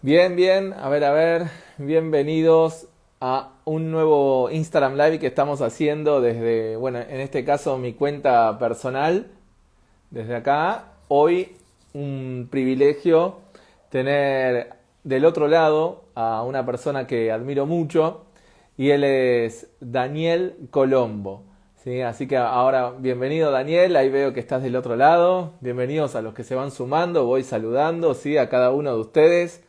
Bien, bien, a ver, bienvenidos a un nuevo Instagram Live que estamos haciendo desde, bueno, en este caso mi cuenta personal, desde acá. Hoy un privilegio tener del otro lado a una persona que admiro mucho y él es Daniel Colombo. ¿Sí? Así que ahora, bienvenido Daniel, ahí veo que estás del otro lado. Bienvenidos a los que se van sumando, voy saludando, ¿sí? A cada uno de ustedes.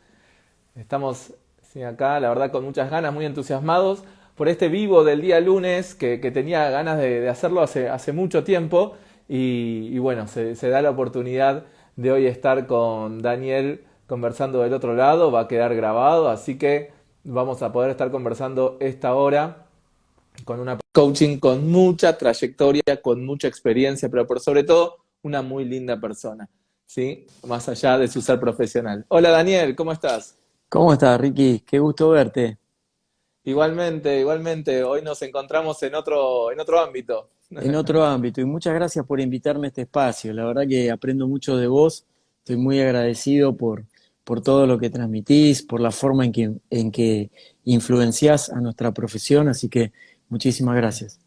Estamos sí, acá, la verdad, con muchas ganas, muy entusiasmados por este vivo del día lunes, que tenía ganas de hacerlo hace mucho tiempo. Y bueno, se da la oportunidad de hoy estar con Daniel conversando del otro lado, va a quedar grabado, así que vamos a poder estar conversando esta hora con una coaching con mucha trayectoria, con mucha experiencia, pero por sobre todo una muy linda persona, ¿sí? Más allá de su ser profesional. Hola Daniel, ¿cómo estás? ¿Cómo estás, Ricky? Qué gusto verte Igualmente, igualmente, hoy nos encontramos en otro ámbito. en otro ámbito y muchas gracias por invitarme a este espacio. La verdad que aprendo mucho de vos. Estoy muy agradecido por todo lo que transmitís, por la forma en que influenciás a nuestra profesión, así que muchísimas gracias.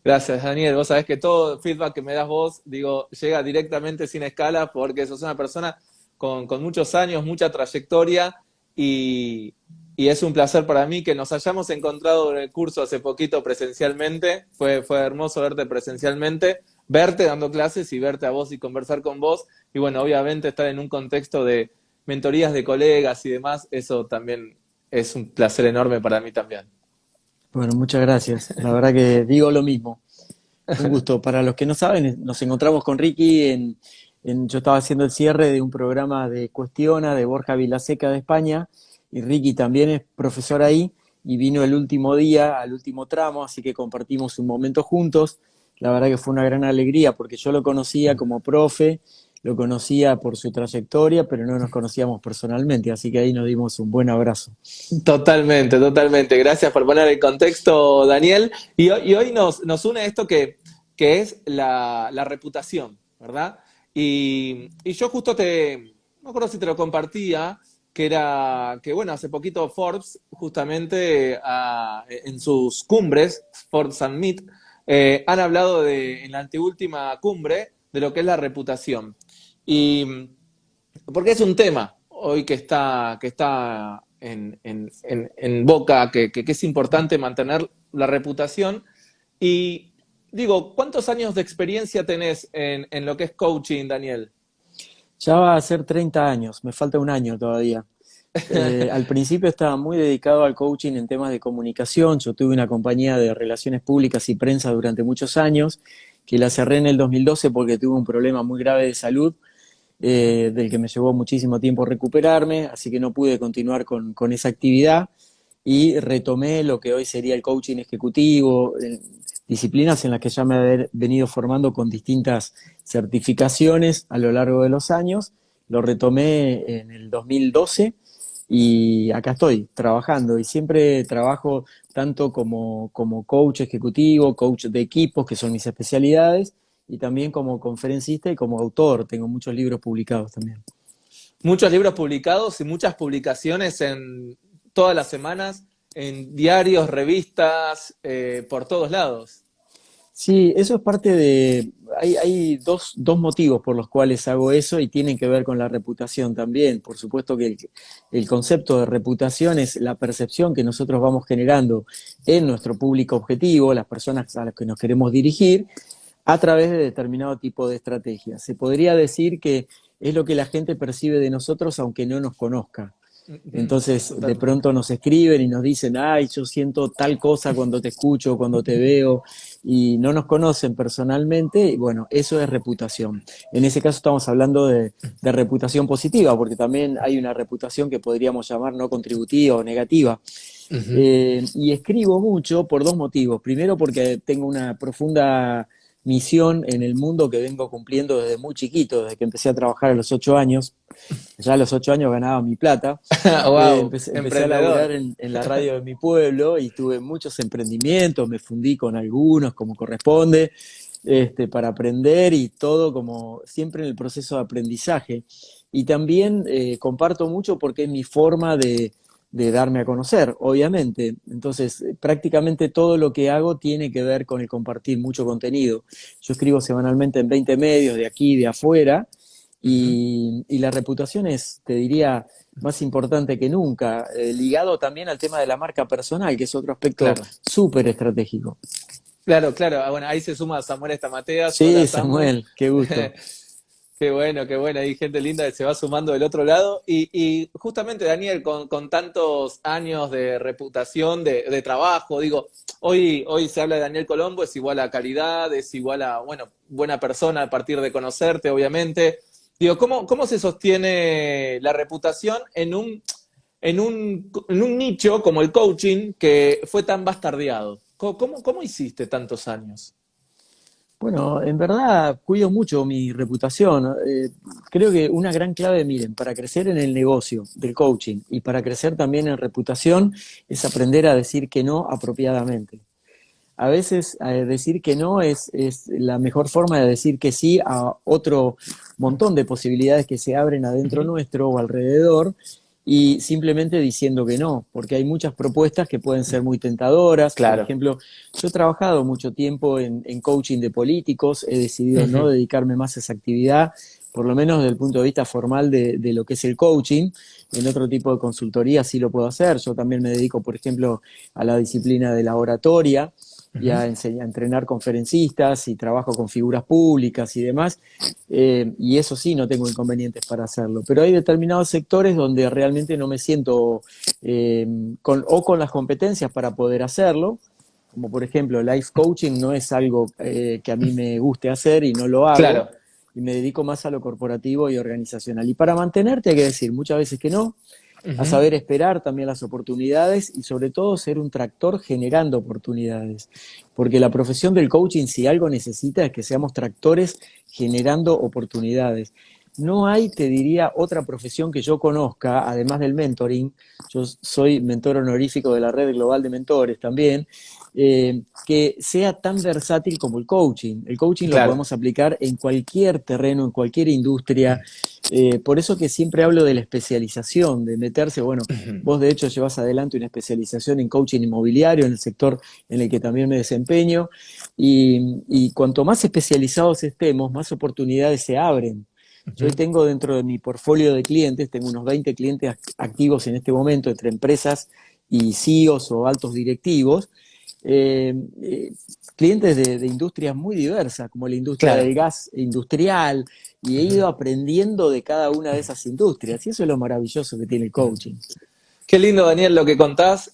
Gracias, Daniel. Vos sabés que todo feedback que me das vos, digo, llega directamente sin escala porque sos una persona con muchos años, mucha trayectoria y, y es un placer para mí que nos hayamos encontrado en el curso hace poquito presencialmente. Fue hermoso verte presencialmente, verte dando clases y verte a vos y conversar con vos. Y bueno, obviamente estar en un contexto de mentorías de colegas y demás, eso también es un placer enorme para mí también. Bueno, muchas gracias. La verdad que digo lo mismo. Un gusto. Para los que no saben, nos encontramos con Ricky yo estaba haciendo el cierre de un programa de Cuestiona de Borja Vilaseca de España y Ricky también es profesor ahí y vino el último día, al último tramo, así que compartimos un momento juntos. La verdad que fue una gran alegría porque yo lo conocía como profe, lo conocía por su trayectoria, pero no nos conocíamos personalmente, así que ahí nos dimos un buen abrazo. Totalmente, totalmente. Gracias por poner el contexto, Daniel. Y hoy nos une esto que es la reputación, ¿verdad? Y yo justo no me acuerdo si te lo compartía, que era que, bueno, hace poquito Forbes, justamente en sus cumbres, Forbes Summit, han hablado en la anteúltima cumbre de lo que es la reputación. Y porque es un tema hoy que está en boca, que es importante mantener la reputación. Y digo, ¿cuántos años de experiencia tenés en lo que es coaching, Daniel? Ya va a ser 30 años, me falta un año todavía. Al principio estaba muy dedicado al coaching en temas de comunicación. Yo tuve una compañía de relaciones públicas y prensa durante muchos años, que la cerré en el 2012 porque tuve un problema muy grave de salud, del que me llevó muchísimo tiempo recuperarme, así que no pude continuar con esa actividad y retomé lo que hoy sería el coaching ejecutivo, disciplinas en las que ya me he venido formando con distintas certificaciones a lo largo de los años. Lo retomé en el 2012 y acá estoy trabajando y siempre trabajo tanto como coach ejecutivo, coach de equipos, que son mis especialidades, y también como conferencista y como autor. Tengo muchos libros publicados también. Muchos libros publicados y muchas publicaciones en todas las semanas, en diarios, revistas, por todos lados. Sí, eso es parte de... Hay dos motivos por los cuales hago eso y tienen que ver con la reputación también. Por supuesto que el concepto de reputación es la percepción que nosotros vamos generando en nuestro público objetivo, las personas a las que nos queremos dirigir, a través de determinado tipo de estrategias. Se podría decir que es lo que la gente percibe de nosotros aunque no nos conozca. Entonces, de Totalmente. pronto nos escriben y nos dicen, ay, yo siento tal cosa cuando te escucho, cuando te veo, y no nos conocen personalmente, y bueno, eso es reputación. En ese caso estamos hablando de reputación positiva, porque también hay una reputación que podríamos llamar no contributiva o negativa. Ujú. Y escribo mucho por dos motivos. Primero, porque tengo una profunda misión en el mundo que vengo cumpliendo desde muy chiquito, desde que empecé a trabajar a los 8 años. Ya a los 8 años ganaba mi plata. Wow, Empecé a laburar emprendedor. en la radio de mi pueblo y tuve muchos emprendimientos, me fundí con algunos como corresponde. para aprender y todo como siempre en el proceso de aprendizaje. Y también comparto mucho porque es mi forma de darme a conocer, obviamente. Entonces, prácticamente todo lo que hago tiene que ver con el compartir mucho contenido. Yo escribo semanalmente en 20 medios de aquí y de afuera, Ujú. y la reputación es, te diría, más importante que nunca, ligado también al tema de la marca personal, que es otro aspecto Claro. súper estratégico. Claro, claro. Ah, bueno, ahí se suma Samuel Estamateas. Hola, Sí, Samu. Samuel, qué gusto. Qué bueno, qué bueno. Hay gente linda que se va sumando del otro lado. Y justamente, Daniel, con tantos años de reputación, de trabajo, digo, hoy se habla de Daniel Colombo, es igual a calidad, es igual a, bueno, buena persona a partir de conocerte, obviamente. Digo, ¿cómo se sostiene la reputación en un nicho como el coaching que fue tan bastardeado? ¿Cómo hiciste tantos años? Bueno, en verdad cuido mucho mi reputación. Creo que una gran clave, miren, para crecer en el negocio del coaching y para crecer también en reputación es aprender a decir que no apropiadamente. A veces decir que no es la mejor forma de decir que sí a otro montón de posibilidades que se abren adentro Ujú. nuestro o alrededor, y simplemente diciendo que no, porque hay muchas propuestas que pueden ser muy tentadoras. Por Claro. ejemplo, yo he trabajado mucho tiempo en coaching de políticos, he decidido no Ujú. dedicarme más a esa actividad, por lo menos desde el punto de vista formal de lo que es el coaching. En otro tipo de consultoría sí lo puedo hacer. Yo también me dedico, por ejemplo, a la disciplina de la oratoria y Ujú. a entrenar conferencistas y trabajo con figuras públicas y demás, y eso sí, no tengo inconvenientes para hacerlo. Pero hay determinados sectores donde realmente no me siento con las competencias para poder hacerlo, como por ejemplo life coaching no es algo que a mí me guste hacer y no lo hago, Claro. y me dedico más a lo corporativo y organizacional. Y para mantenerte hay que decir muchas veces que no, a Ujú. saber esperar también las oportunidades y sobre todo ser un tractor generando oportunidades. Porque la profesión del coaching, si algo necesita, es que seamos tractores generando oportunidades. No hay, te diría, otra profesión que yo conozca, además del mentoring. Yo soy mentor honorífico de la Red Global de Mentores también, que sea tan versátil como el coaching. El coaching lo Claro. podemos aplicar en cualquier terreno, en cualquier industria. Por eso que siempre hablo de la especialización, de meterse, bueno, Ujú. vos de hecho llevas adelante una especialización en coaching inmobiliario, en el sector en el que también me desempeño, y cuanto más especializados estemos, más oportunidades se abren. Yo hoy Ujú. tengo dentro de mi portfolio de clientes, tengo unos 20 clientes activos en este momento, entre empresas y CEOs o altos directivos, eh, eh, clientes de industrias muy diversas, como la industria Claro. del gas industrial, y he Ujú. ido aprendiendo de cada una de esas industrias, y eso es lo maravilloso que tiene el coaching. Qué lindo, Daniel, lo que contás,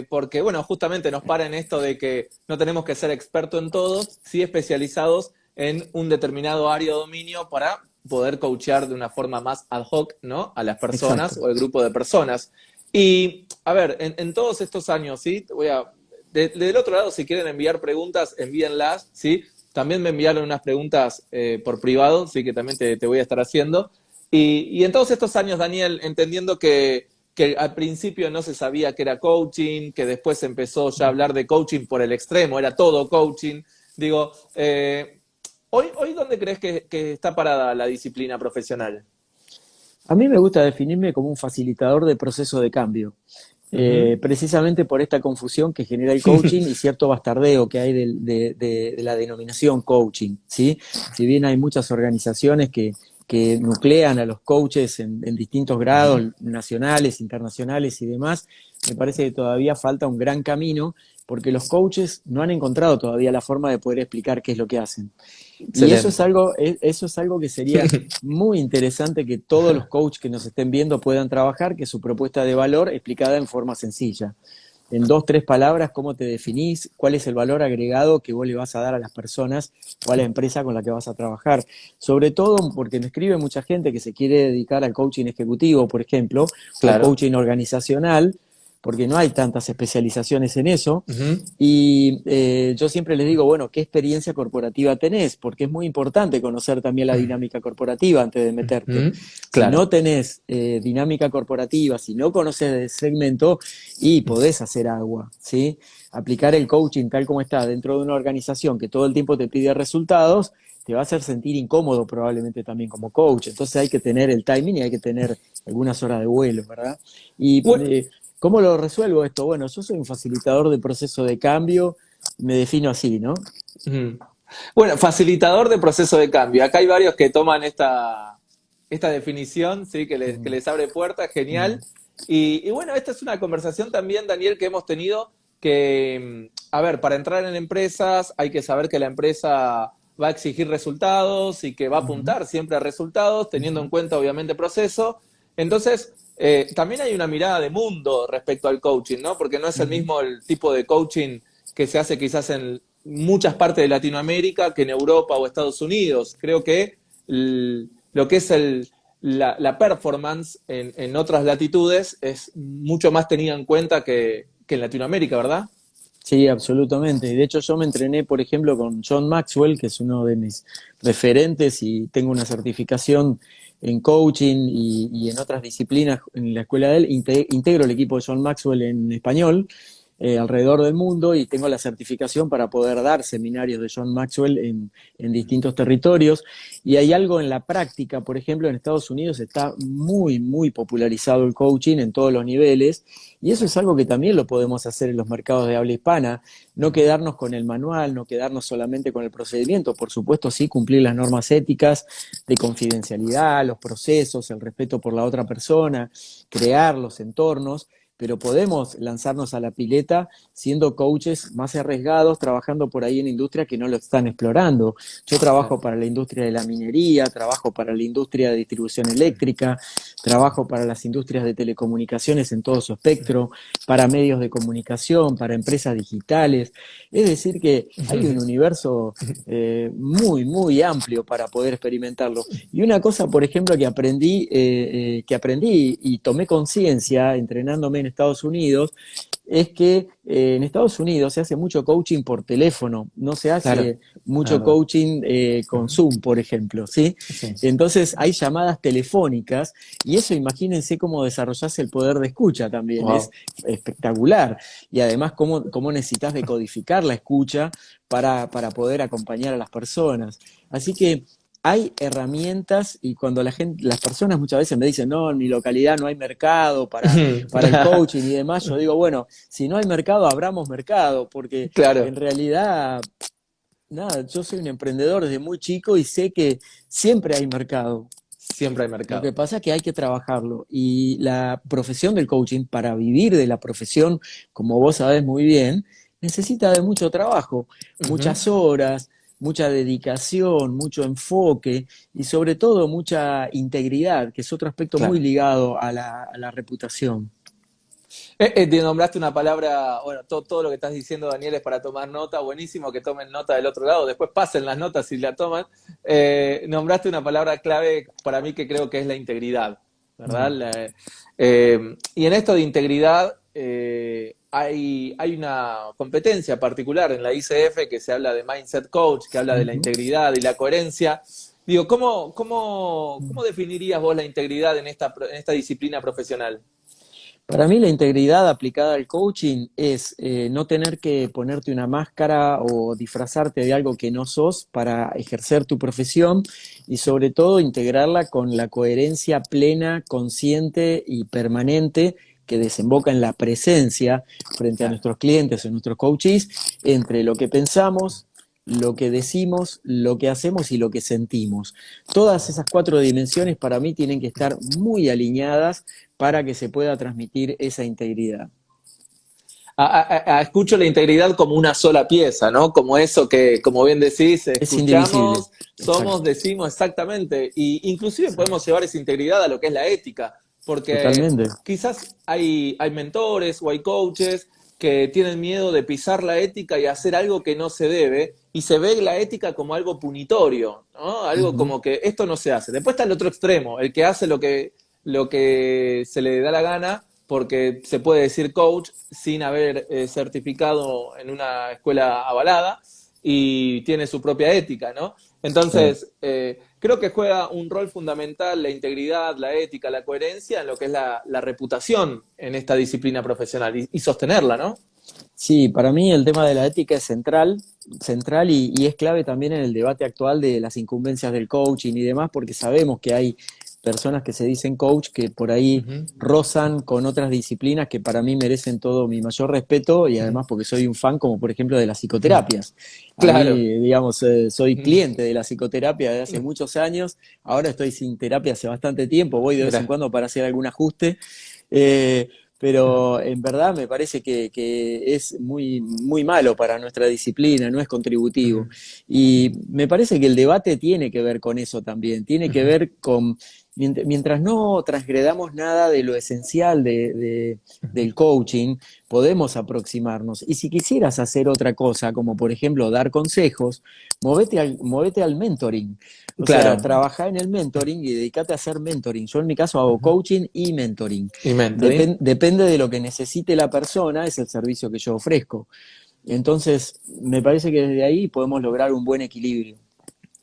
porque, bueno, justamente nos para en esto de que no tenemos que ser expertos en todo, sí especializados en un determinado área o dominio para poder coachear de una forma más ad hoc, ¿no? A las personas Exacto. o el grupo de personas. Y, a ver, en todos estos años, ¿sí? Del otro lado, si quieren enviar preguntas, envíenlas, ¿sí? También me enviaron unas preguntas por privado, sí, que también te voy a estar haciendo. Y en todos estos años, Daniel, entendiendo que al principio no se sabía que era coaching, que después se empezó ya a hablar de coaching por el extremo, era todo coaching. Digo, hoy ¿dónde crees que está parada la disciplina profesional? A mí me gusta definirme como un facilitador de proceso de cambio, Ujú. precisamente por esta confusión que genera el coaching y cierto bastardeo que hay de la denominación coaching, ¿sí? Si bien hay muchas organizaciones que nuclean a los coaches en distintos Ujú. grados, nacionales, internacionales y demás, me parece que todavía falta un gran camino porque los coaches no han encontrado todavía la forma de poder explicar qué es lo que hacen. Y Excelente. eso es algo que sería muy interesante que todos los coaches que nos estén viendo puedan trabajar, que es su propuesta de valor explicada en forma sencilla. En dos, tres palabras, cómo te definís, cuál es el valor agregado que vos le vas a dar a las personas o a la empresa con la que vas a trabajar. Sobre todo porque me escribe mucha gente que se quiere dedicar al coaching ejecutivo, por ejemplo, o Claro. coaching organizacional, porque no hay tantas especializaciones en eso. Ujú, Y yo siempre les digo, bueno, ¿qué experiencia corporativa tenés? Porque es muy importante conocer también la dinámica corporativa antes de meterte. ujú, Si claro. no tenés dinámica corporativa, si no conoces el segmento, y podés hacer agua, ¿sí? Aplicar el coaching tal como está dentro de una organización que todo el tiempo te pide resultados, te va a hacer sentir incómodo probablemente también como coach. Entonces hay que tener el timing y hay que tener algunas horas de vuelo, ¿verdad? Y Bu- ¿cómo lo resuelvo esto? Bueno, yo soy un facilitador de proceso de cambio, me defino así, ¿no? ujú. Bueno, facilitador de proceso de cambio. Acá hay varios que toman esta definición, ¿sí? Que Mm, les abre puertas, mm, genial. Y bueno, esta es una conversación también, Daniel, que hemos tenido que, a ver, para entrar en empresas hay que saber que la empresa va a exigir resultados y que va a ujú, apuntar siempre a resultados, teniendo en ujú, cuenta obviamente proceso. Entonces, también hay una mirada de mundo respecto al coaching, ¿no? Porque no es el ujú. mismo el tipo de coaching que se hace quizás en muchas partes de Latinoamérica que en Europa o Estados Unidos. Creo que lo que es la performance en otras latitudes es mucho más tenida en cuenta que en Latinoamérica, ¿verdad? Sí, absolutamente. De hecho, yo me entrené, por ejemplo, con John Maxwell, que es uno de mis referentes, y tengo una certificación en coaching y en otras disciplinas en la escuela de él. Integro el equipo de John Maxwell en español alrededor del mundo y tengo la certificación para poder dar seminarios de John Maxwell en distintos territorios. Y hay algo en la práctica, por ejemplo, en Estados Unidos está muy, muy popularizado el coaching en todos los niveles. Y eso es algo que también lo podemos hacer en los mercados de habla hispana, no quedarnos con el manual, no quedarnos solamente con el procedimiento, por supuesto sí cumplir las normas éticas de confidencialidad, los procesos, el respeto por la otra persona, crear los entornos, pero podemos lanzarnos a la pileta siendo coaches más arriesgados, trabajando por ahí en industria que no lo están explorando. Yo trabajo Claro. para la industria de la minería, trabajo para la industria de distribución eléctrica, trabajo para las industrias de telecomunicaciones en todo su espectro, para medios de comunicación, para empresas digitales. Es decir, que hay un universo muy, muy amplio para poder experimentarlo. Y una cosa, por ejemplo, que aprendí y tomé conciencia entrenándome en Estados Unidos, es que en Estados Unidos se hace mucho coaching por teléfono, no se Claro, hace la mucho verdad. coaching con Ujú. Zoom, por ejemplo, ¿sí? Sí. Entonces hay llamadas telefónicas y eso imagínense cómo desarrollase el poder de escucha también, es Wow. espectacular. Y además cómo necesitas decodificar la escucha para poder acompañar a las personas. Así que hay herramientas y cuando las personas muchas veces me dicen, no, en mi localidad no hay mercado para el coaching y demás, yo digo, bueno, si no hay mercado, abramos mercado, porque en Claro, realidad, nada, yo soy un emprendedor desde muy chico y sé que siempre hay mercado. siempre hay Lo que mercado. pasa es que hay que trabajarlo y la profesión del coaching, para vivir de la profesión, como vos sabés muy bien, necesita de mucho trabajo, Ujú. muchas horas, mucha dedicación, mucho enfoque y sobre todo mucha integridad, que es otro aspecto muy Claro. ligado a la reputación. Te nombraste una palabra, bueno, todo lo que estás diciendo, Daniel, es para tomar nota, buenísimo que tomen nota del otro lado, después pasen las notas si la toman. Nombraste una palabra clave para mí que creo que es la integridad, ¿verdad? Mm, Y en esto de integridad hay una competencia particular en la ICF que se habla de Mindset Coach, que habla de la ujú. integridad y la coherencia. Digo, ¿cómo definirías vos la integridad en esta disciplina profesional? Para mí la integridad aplicada al coaching es no tener que ponerte una máscara o disfrazarte de algo que no sos para ejercer tu profesión y sobre todo integrarla con la coherencia plena, consciente y permanente que desemboca en la presencia frente a Claro. nuestros clientes o nuestros coaches entre lo que pensamos, lo que decimos, lo que hacemos y lo que sentimos. Todas esas cuatro dimensiones para mí tienen que estar muy alineadas para que se pueda transmitir esa integridad. Escucho la integridad como una sola pieza, ¿no? Como eso que, como bien decís, Es indivisible, escuchamos, exacto, somos, decimos exactamente. Y inclusive sí, podemos llevar esa integridad a lo que es la ética, porque totalmente. quizás hay mentores o hay coaches que tienen miedo de pisar la ética y hacer algo que no se debe, y se ve la ética como algo punitorio, ¿no? Algo Ujú, como que esto no se hace. Después está el otro extremo, el que hace lo que se le da la gana porque se puede decir coach sin haber certificado en una escuela avalada y tiene su propia ética, ¿no? Claro. Entonces, creo que juega un rol fundamental la integridad, la ética, la coherencia en lo que es la reputación en esta disciplina profesional y sostenerla, ¿no? Sí, para mí el tema de la ética es central, central y es clave también en el debate actual de las incumbencias del coaching y demás, porque sabemos que hay personas que se dicen coach que por ahí Ujú, rozan con otras disciplinas que para mí merecen todo mi mayor respeto y ujú, además porque soy un fan como por ejemplo de las ujú. psicoterapias. A Claro. mí, digamos, soy Ujú. cliente de la psicoterapia desde hace muchos años, ahora estoy sin terapia hace bastante tiempo, voy de vez en Mira. cuando para hacer algún ajuste. Eh, pero en verdad me parece que es muy, muy malo para nuestra disciplina, no es contributivo. Ujú, Y me parece que el debate tiene que ver con eso también, tiene que ujú. ver con, mientras no transgredamos nada de lo esencial del coaching, podemos aproximarnos. Y si quisieras hacer otra cosa, como por ejemplo dar consejos, movete al mentoring. O sea, Claro. trabajá en el mentoring y dedicate a hacer mentoring. Yo en mi caso hago Ujú. coaching y mentoring. Y mentoring. Depende de lo que necesite la persona, es el servicio que yo ofrezco. Entonces, me parece que desde ahí podemos lograr un buen equilibrio.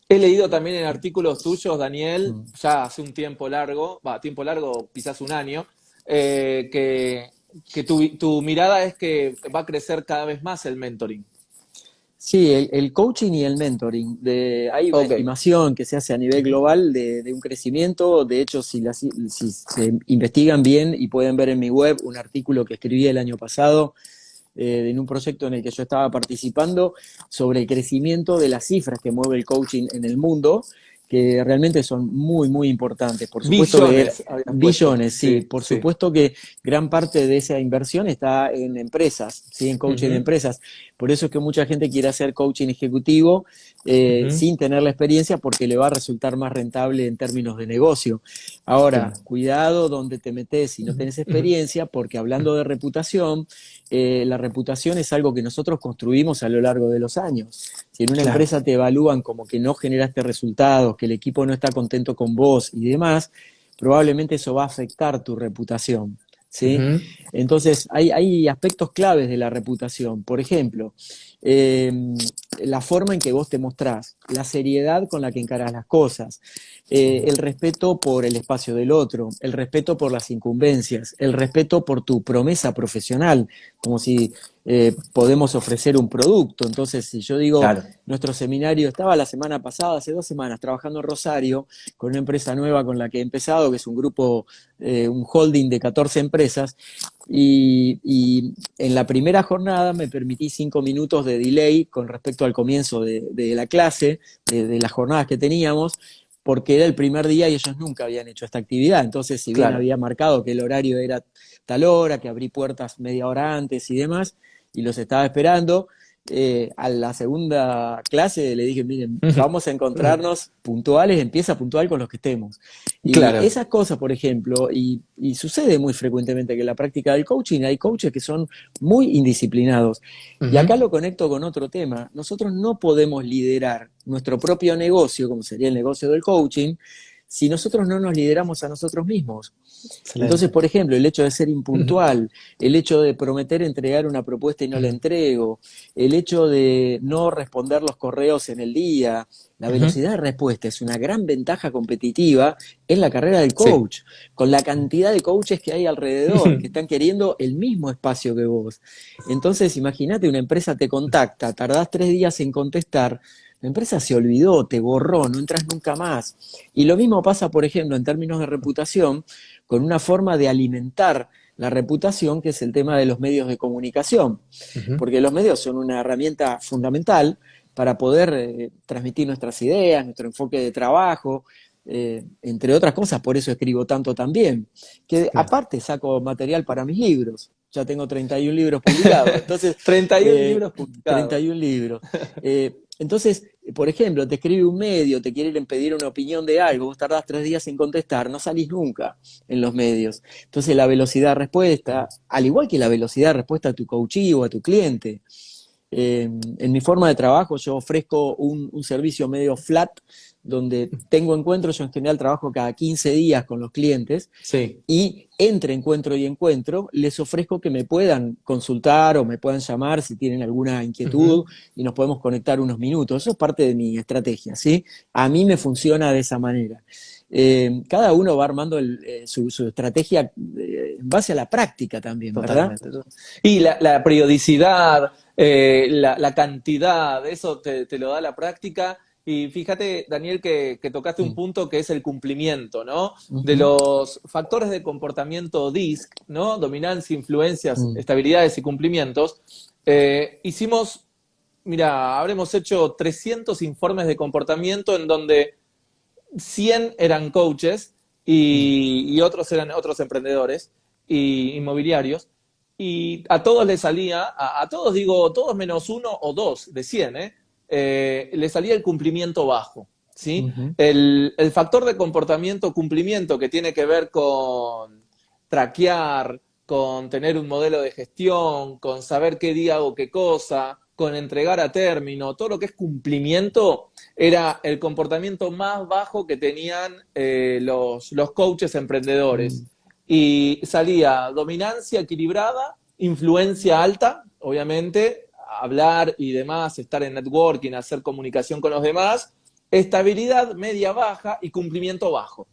He leído también en artículos tuyos, Daniel, Mm. ya hace un tiempo largo, quizás un año, que tu mirada es que va a crecer cada vez más el mentoring. Sí, el coaching y el mentoring. Hay una Ok. estimación que se hace a nivel Ujú, global de un crecimiento. De hecho, si se investigan bien y pueden ver en mi web un artículo que escribí el año pasado en un proyecto en el que yo estaba participando sobre el crecimiento de las cifras que mueve el coaching en el mundo, que realmente son muy, muy importantes. Por supuesto que billones habías puesto. billones, sí, Sí, por sí. supuesto que gran parte de esa inversión está en empresas, ¿sí? En coaching de Ujú, empresas. Por eso es que mucha gente quiere hacer coaching ejecutivo ujú. sin tener la experiencia porque le va a resultar más rentable en términos de negocio. Ahora, Claro. cuidado donde te metes si no Ujú, tenés ujú. experiencia, porque hablando de reputación, la reputación es algo que nosotros construimos a lo largo de los años. Si en una Claro. empresa te evalúan como que no generaste resultados, que el equipo no está contento con vos y demás, probablemente eso va a afectar tu reputación. ¿Sí? Ujú, Entonces, hay aspectos claves de la reputación. Por ejemplo, eh, la forma en que vos te mostrás, la seriedad con la que encarás las cosas, el respeto por el espacio del otro, el respeto por las incumbencias, el respeto por tu promesa profesional, como si podemos ofrecer un producto. Entonces, si yo digo, claro. nuestro seminario estaba la semana pasada, hace 2 semanas, trabajando en Rosario con una empresa nueva con la que he empezado, que es un grupo, un holding de 14 empresas, y en la primera jornada me permití 5 minutos de delay con respecto al comienzo de la clase, de las jornadas que teníamos, porque era el primer día y ellos nunca habían hecho esta actividad. Entonces, si bien Claro. había marcado que el horario era tal hora, que abrí puertas media hora antes y demás, y los estaba esperando, a la segunda clase le dije, miren, Ujú, vamos a ujú. encontrarnos puntuales, empieza puntual con los que estemos. Y Claro. esas cosas, por ejemplo, y sucede muy frecuentemente que en la práctica del coaching hay coaches que son muy indisciplinados. Y Ujú, acá lo conecto con otro tema. Nosotros no podemos liderar nuestro propio negocio, como sería el negocio del coaching, si nosotros no nos lideramos a nosotros mismos. Entonces, excelente. por ejemplo, el hecho de ser Ujú, impuntual, el hecho de prometer entregar una propuesta y no la ujú, entrego, el hecho de no responder los correos en el día, la ujú. velocidad de respuesta es una gran ventaja competitiva en la carrera del Sí. coach, con la cantidad de coaches que hay alrededor, que están queriendo el mismo espacio que vos. Entonces, imagínate, una empresa te contacta, tardás 3 días en contestar, la empresa se olvidó, te borró, no entras nunca más. Y lo mismo pasa, por ejemplo, en términos de reputación, con una forma de alimentar la reputación, que es el tema de los medios de comunicación, Ujú. porque los medios son una herramienta fundamental para poder transmitir nuestras ideas, nuestro enfoque de trabajo, entre otras cosas, por eso escribo tanto también, que Claro. aparte saco material para mis libros, ya tengo 31 libros publicados, entonces, 31 eh, libros publicados. 31 libros. Entonces, por ejemplo, te escribe un medio, te quieren pedir una opinión de algo, vos tardás 3 días en contestar, no salís nunca en los medios. Entonces, la velocidad de respuesta, al igual que la velocidad de respuesta a tu coachee o a tu cliente, En mi forma de trabajo yo ofrezco un servicio medio flat, donde tengo encuentros, yo en general trabajo cada 15 días con los clientes, Sí. y entre encuentro y encuentro les ofrezco que me puedan consultar o me puedan llamar si tienen alguna inquietud Ujú. y nos podemos conectar unos minutos. Eso es parte de mi estrategia, ¿sí? A mí me funciona de esa manera. Cada uno va armando su estrategia en base a la práctica también, ¿verdad? Totalmente. Y la periodicidad, la cantidad, eso te lo da la práctica. Y fíjate, Daniel, que tocaste un Sí. punto que es el cumplimiento, ¿no? De Ujú. los factores de comportamiento DISC, ¿no? Dominancia, influencias, Mm. estabilidades y cumplimientos. Hicimos, mira, habremos hecho 300 informes de comportamiento en donde 100 eran coaches Mm. y otros eran otros emprendedores y inmobiliarios. Y a todos les salía, a todos digo, todos menos uno o dos de 100, le salía el cumplimiento bajo. ¿Sí? Ujú. El factor de comportamiento, cumplimiento, que tiene que ver con traquear, con tener un modelo de gestión, con saber qué día hago qué cosa, con entregar a término, todo lo que es cumplimiento, era el comportamiento más bajo que tenían los coaches emprendedores. Mm. Y salía dominancia equilibrada, influencia alta, obviamente, hablar y demás, estar en networking, hacer comunicación con los demás, estabilidad media baja y cumplimiento bajo.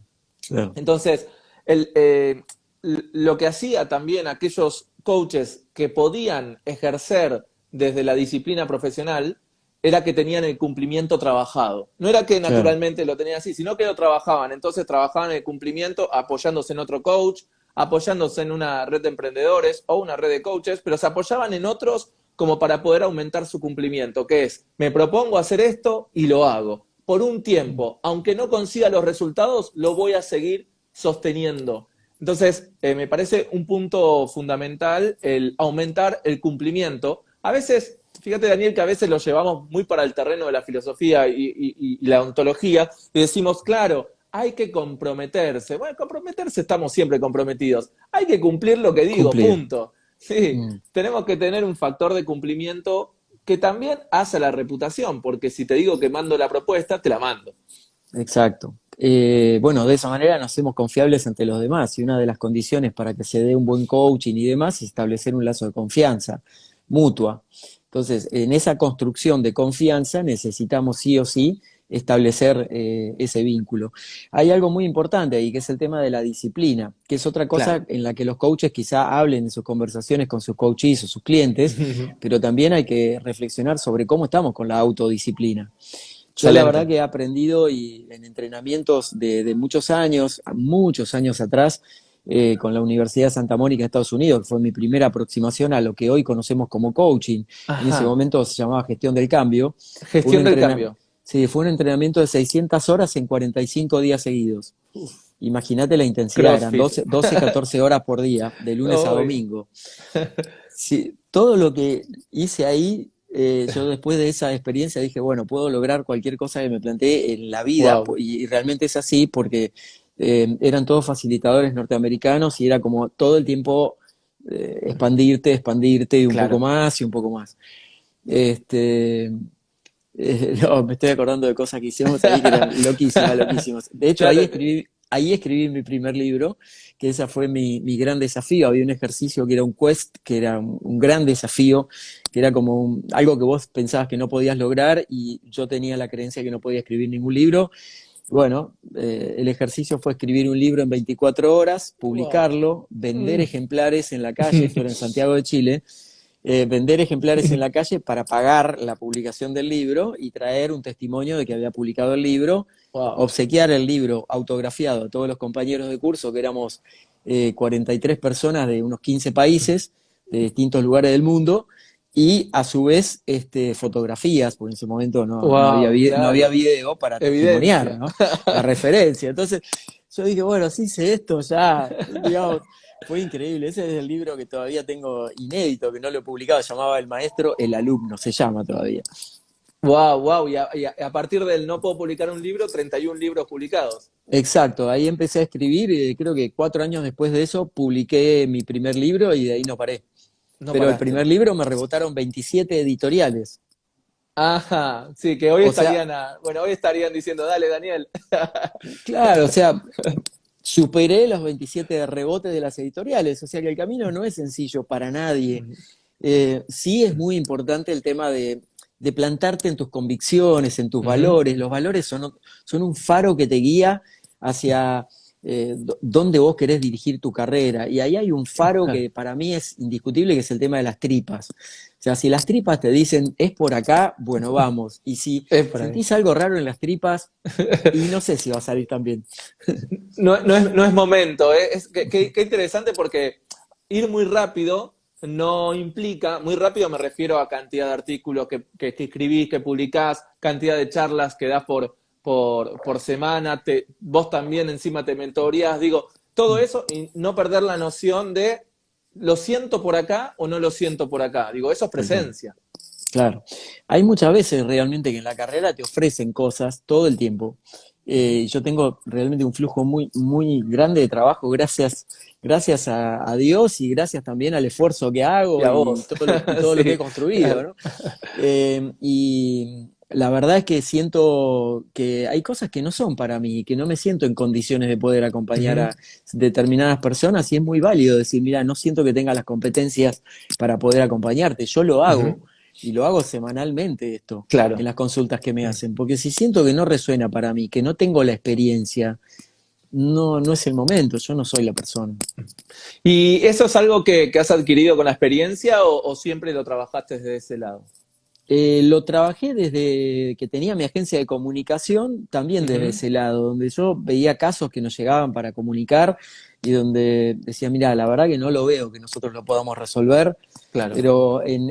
Claro. Entonces, el, lo que hacía también aquellos coaches que podían ejercer desde la disciplina profesional era que tenían el cumplimiento trabajado. No era que Claro. naturalmente lo tenían así, sino que lo trabajaban. Entonces trabajaban el cumplimiento apoyándose en otro coach, apoyándose en una red de emprendedores o una red de coaches, pero se apoyaban en otros como para poder aumentar su cumplimiento, que es, me propongo hacer esto y lo hago. Por un Mm. tiempo, aunque no consiga los resultados, lo voy a seguir sosteniendo. Entonces, me parece un punto fundamental el aumentar el cumplimiento. A veces, fíjate Daniel, que a veces lo llevamos muy para el terreno de la filosofía y la ontología y decimos, claro, hay que comprometerse. Bueno, comprometerse estamos siempre comprometidos. Hay que cumplir lo que digo, Cumplir. punto. Sí, Mm. tenemos que tener un factor de cumplimiento que también hace la reputación, porque si te digo que mando la propuesta, te la mando. Exacto. Bueno, de esa manera nos hacemos confiables ante los demás, y una de las condiciones para que se dé un buen coaching y demás es establecer un lazo de confianza mutua. Entonces, en esa construcción de confianza necesitamos sí o sí establecer ese vínculo. Hay algo muy importante ahí, que es el tema de la disciplina, que es otra Claro. cosa en la que los coaches quizá hablen en sus conversaciones con sus coaches o sus clientes, pero también hay que reflexionar sobre cómo estamos con la autodisciplina. Yo la verdad Excelente. que he aprendido y en entrenamientos de muchos años atrás, con la Universidad de Santa Mónica de Estados Unidos, que fue mi primera aproximación a lo que hoy conocemos como coaching. En ese Ajá. momento se llamaba gestión del cambio. Fue un Gestión del entrenamiento, cambio. sí, fue un entrenamiento de 600 horas en 45 días seguidos. Imagínate la intensidad, eran CrossFit. 12, 14 horas por día, de lunes a Obvio. domingo. Sí, todo lo que hice ahí, yo después de esa experiencia dije, bueno, puedo lograr cualquier cosa que me planteé en la vida, Wow. y realmente es así porque eran todos facilitadores norteamericanos y era como todo el tiempo expandirte, expandirte y un poco Claro. más y un poco más. Este, no, me estoy acordando de cosas que hicimos ahí que eran loquísimas, loquísimas. De hecho, Ya ahí escribí mi primer libro, que ese fue mi gran desafío. Había un ejercicio que era un quest, que era un gran desafío, que era como algo que vos pensabas que no podías lograr y yo tenía la creencia que no podía escribir ningún libro. Bueno, el ejercicio fue escribir un libro en 24 horas, wow. publicarlo, vender Mm. ejemplares en la calle, esto era en Santiago de Chile, vender ejemplares en la calle para pagar la publicación del libro y traer un testimonio de que había publicado el libro, Wow. obsequiar el libro autografiado a todos los compañeros de curso, que éramos 43 personas de unos 15 países, de distintos lugares del mundo, y a su vez fotografías, porque en ese momento Wow, no había claro. video para testimoniar, Evidencia. ¿no? La referencia. Entonces yo dije, bueno, si hice esto ya, digamos, fue increíble. Ese es el libro que todavía tengo inédito, que no lo he publicado, se llamaba El Maestro, el Alumno, se llama todavía. Wow, wow. Y a partir del no puedo publicar un libro, 31 libros publicados. Exacto, ahí empecé a escribir y creo que 4 años después de eso publiqué mi primer libro y de ahí no paré. No pero el paraste. primer libro me rebotaron 27 editoriales. Ajá, sí, que hoy O sea, estarían, bueno, hoy estarían diciendo, dale, Daniel. claro, o sea, superé los 27 rebotes de las editoriales, o sea que el camino no es sencillo para nadie. Sí es muy importante el tema de plantarte en tus convicciones, en tus Ujú, valores. Los valores son un faro que te guía hacia dónde vos querés dirigir tu carrera. Y ahí hay un faro que para mí es indiscutible, que es el tema de las tripas. O sea, si las tripas te dicen es por acá, bueno, vamos. Y si es por ahí. sentís algo raro en las tripas, y no sé si va a salir tan bien. No es momento, ¿eh? Qué interesante porque ir muy rápido no implica, muy rápido me refiero a cantidad de artículos que escribís, que publicás, cantidad de charlas que das por semana, vos también encima te mentorías, digo, todo eso y no perder la noción de lo siento por acá o no lo siento por acá. Digo, eso es Tal cual. presencia. Claro. Hay muchas veces realmente que en la carrera te ofrecen cosas todo el tiempo. Yo tengo realmente un flujo muy, muy grande de trabajo gracias a Dios y gracias también al esfuerzo que Y hago a y vos. todo lo que he Sí, construido, claro. ¿no? Y la verdad es que siento que hay cosas que no son para mí, que no me siento en condiciones de poder acompañar Ujú, a determinadas personas y es muy válido decir, mira, no siento que tenga las competencias para poder acompañarte. Yo lo ujú. hago y lo hago semanalmente esto en Claro. las consultas que me hacen, porque si siento que no resuena para mí, que no tengo la experiencia, no es el momento, yo no soy la persona. ¿Y eso es algo que has adquirido con la experiencia o siempre lo trabajaste desde ese lado? Lo trabajé desde que tenía mi agencia de comunicación, también desde Ujú, ese lado, donde yo veía casos que nos llegaban para comunicar y donde decía, mira, la verdad que no lo veo que nosotros lo podamos resolver, claro. pero en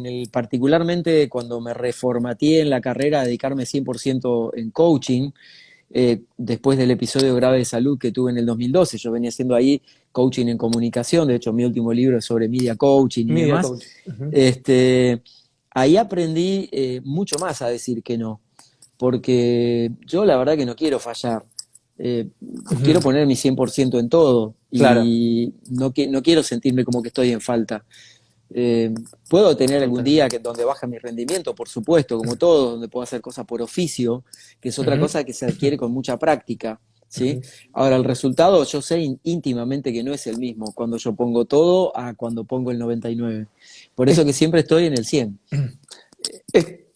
el particularmente cuando me reformateé en la carrera a dedicarme 100% en coaching, después del episodio grave de salud que tuve en el 2012, yo venía haciendo ahí coaching en comunicación, de hecho mi último libro es sobre media coaching y Media demás. coach. Ujú, Este, ahí aprendí mucho más a decir que no, porque yo la verdad que no quiero fallar. Eh, quiero ujú, poner mi 100% en todo claro. y no quiero sentirme como que estoy en falta. Eh, puedo tener algún día Totalmente. donde baja mi rendimiento, por supuesto, como todo, donde puedo hacer cosas por oficio, que es otra Ujú, cosa que se adquiere con mucha práctica, ¿sí? ujú. Ahora, el resultado yo sé íntimamente que no es el mismo cuando yo pongo todo a cuando pongo el 99. Por eso Es- que siempre estoy en el 100.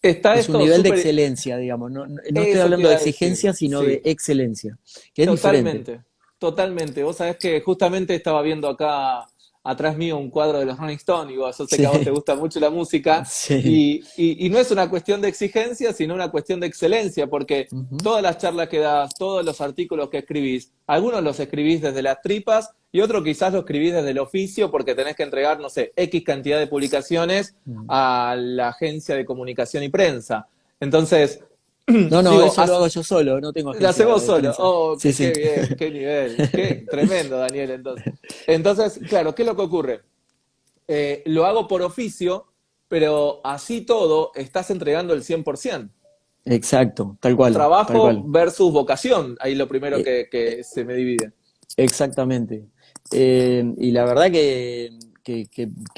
Está Es un esto nivel de súper. excelencia, digamos. No estoy Eso te hablando iba de a decir. exigencia, sino de Sí. excelencia, que es diferente. Totalmente, totalmente. Vos sabés que justamente estaba viendo acá atrás mío un cuadro de los Rolling Stones y yo sé que a vos te Sí, gusta mucho la música sí. y no es una cuestión de exigencia, sino una cuestión de excelencia, porque Ujú. todas las charlas que das, todos los artículos que escribís, algunos los escribís desde las tripas y otros quizás los escribís desde el oficio porque tenés que entregar, no sé, X cantidad de publicaciones Mm. a la agencia de comunicación y prensa. Entonces, No, no, digo, eso lo hago yo solo, no tengo lo agencia hacemos de solo. prensa. Oh, Sí, qué sí. bien, qué nivel. Qué tremendo, Daniel, entonces. Entonces, claro, ¿qué es lo que ocurre? Lo hago por oficio, pero así todo estás entregando el 100%. Exacto, tal cual, tal Trabajo cual. versus vocación, ahí lo primero Eh, que se me divide. exactamente. Y la verdad que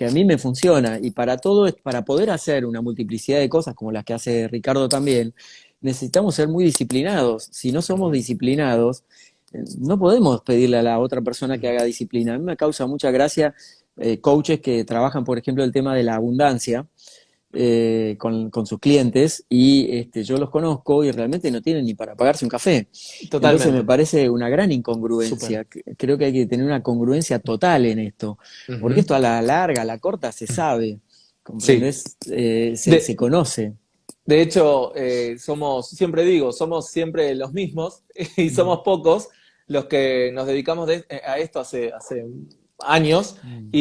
a mí me funciona. Y para todo, para poder hacer una multiplicidad de cosas como las que hace Ricardo también, necesitamos ser muy disciplinados. Si no somos Ujú, disciplinados, no podemos pedirle a la otra persona que ujú, haga disciplina. A mí me causa mucha gracia coaches que trabajan, por ejemplo, el tema de la abundancia con sus clientes y yo los conozco y realmente no tienen ni para pagarse un café. Entonces me totalmente. parece una gran Súper. incongruencia. Creo que hay que tener una congruencia total en esto, porque Ujú. esto a la larga, a la corta se sabe, Sí. ¿comprendés? Se De, conoce. de hecho, siempre digo, somos siempre los mismos y Mm, somos pocos los que nos dedicamos a esto hace años mm,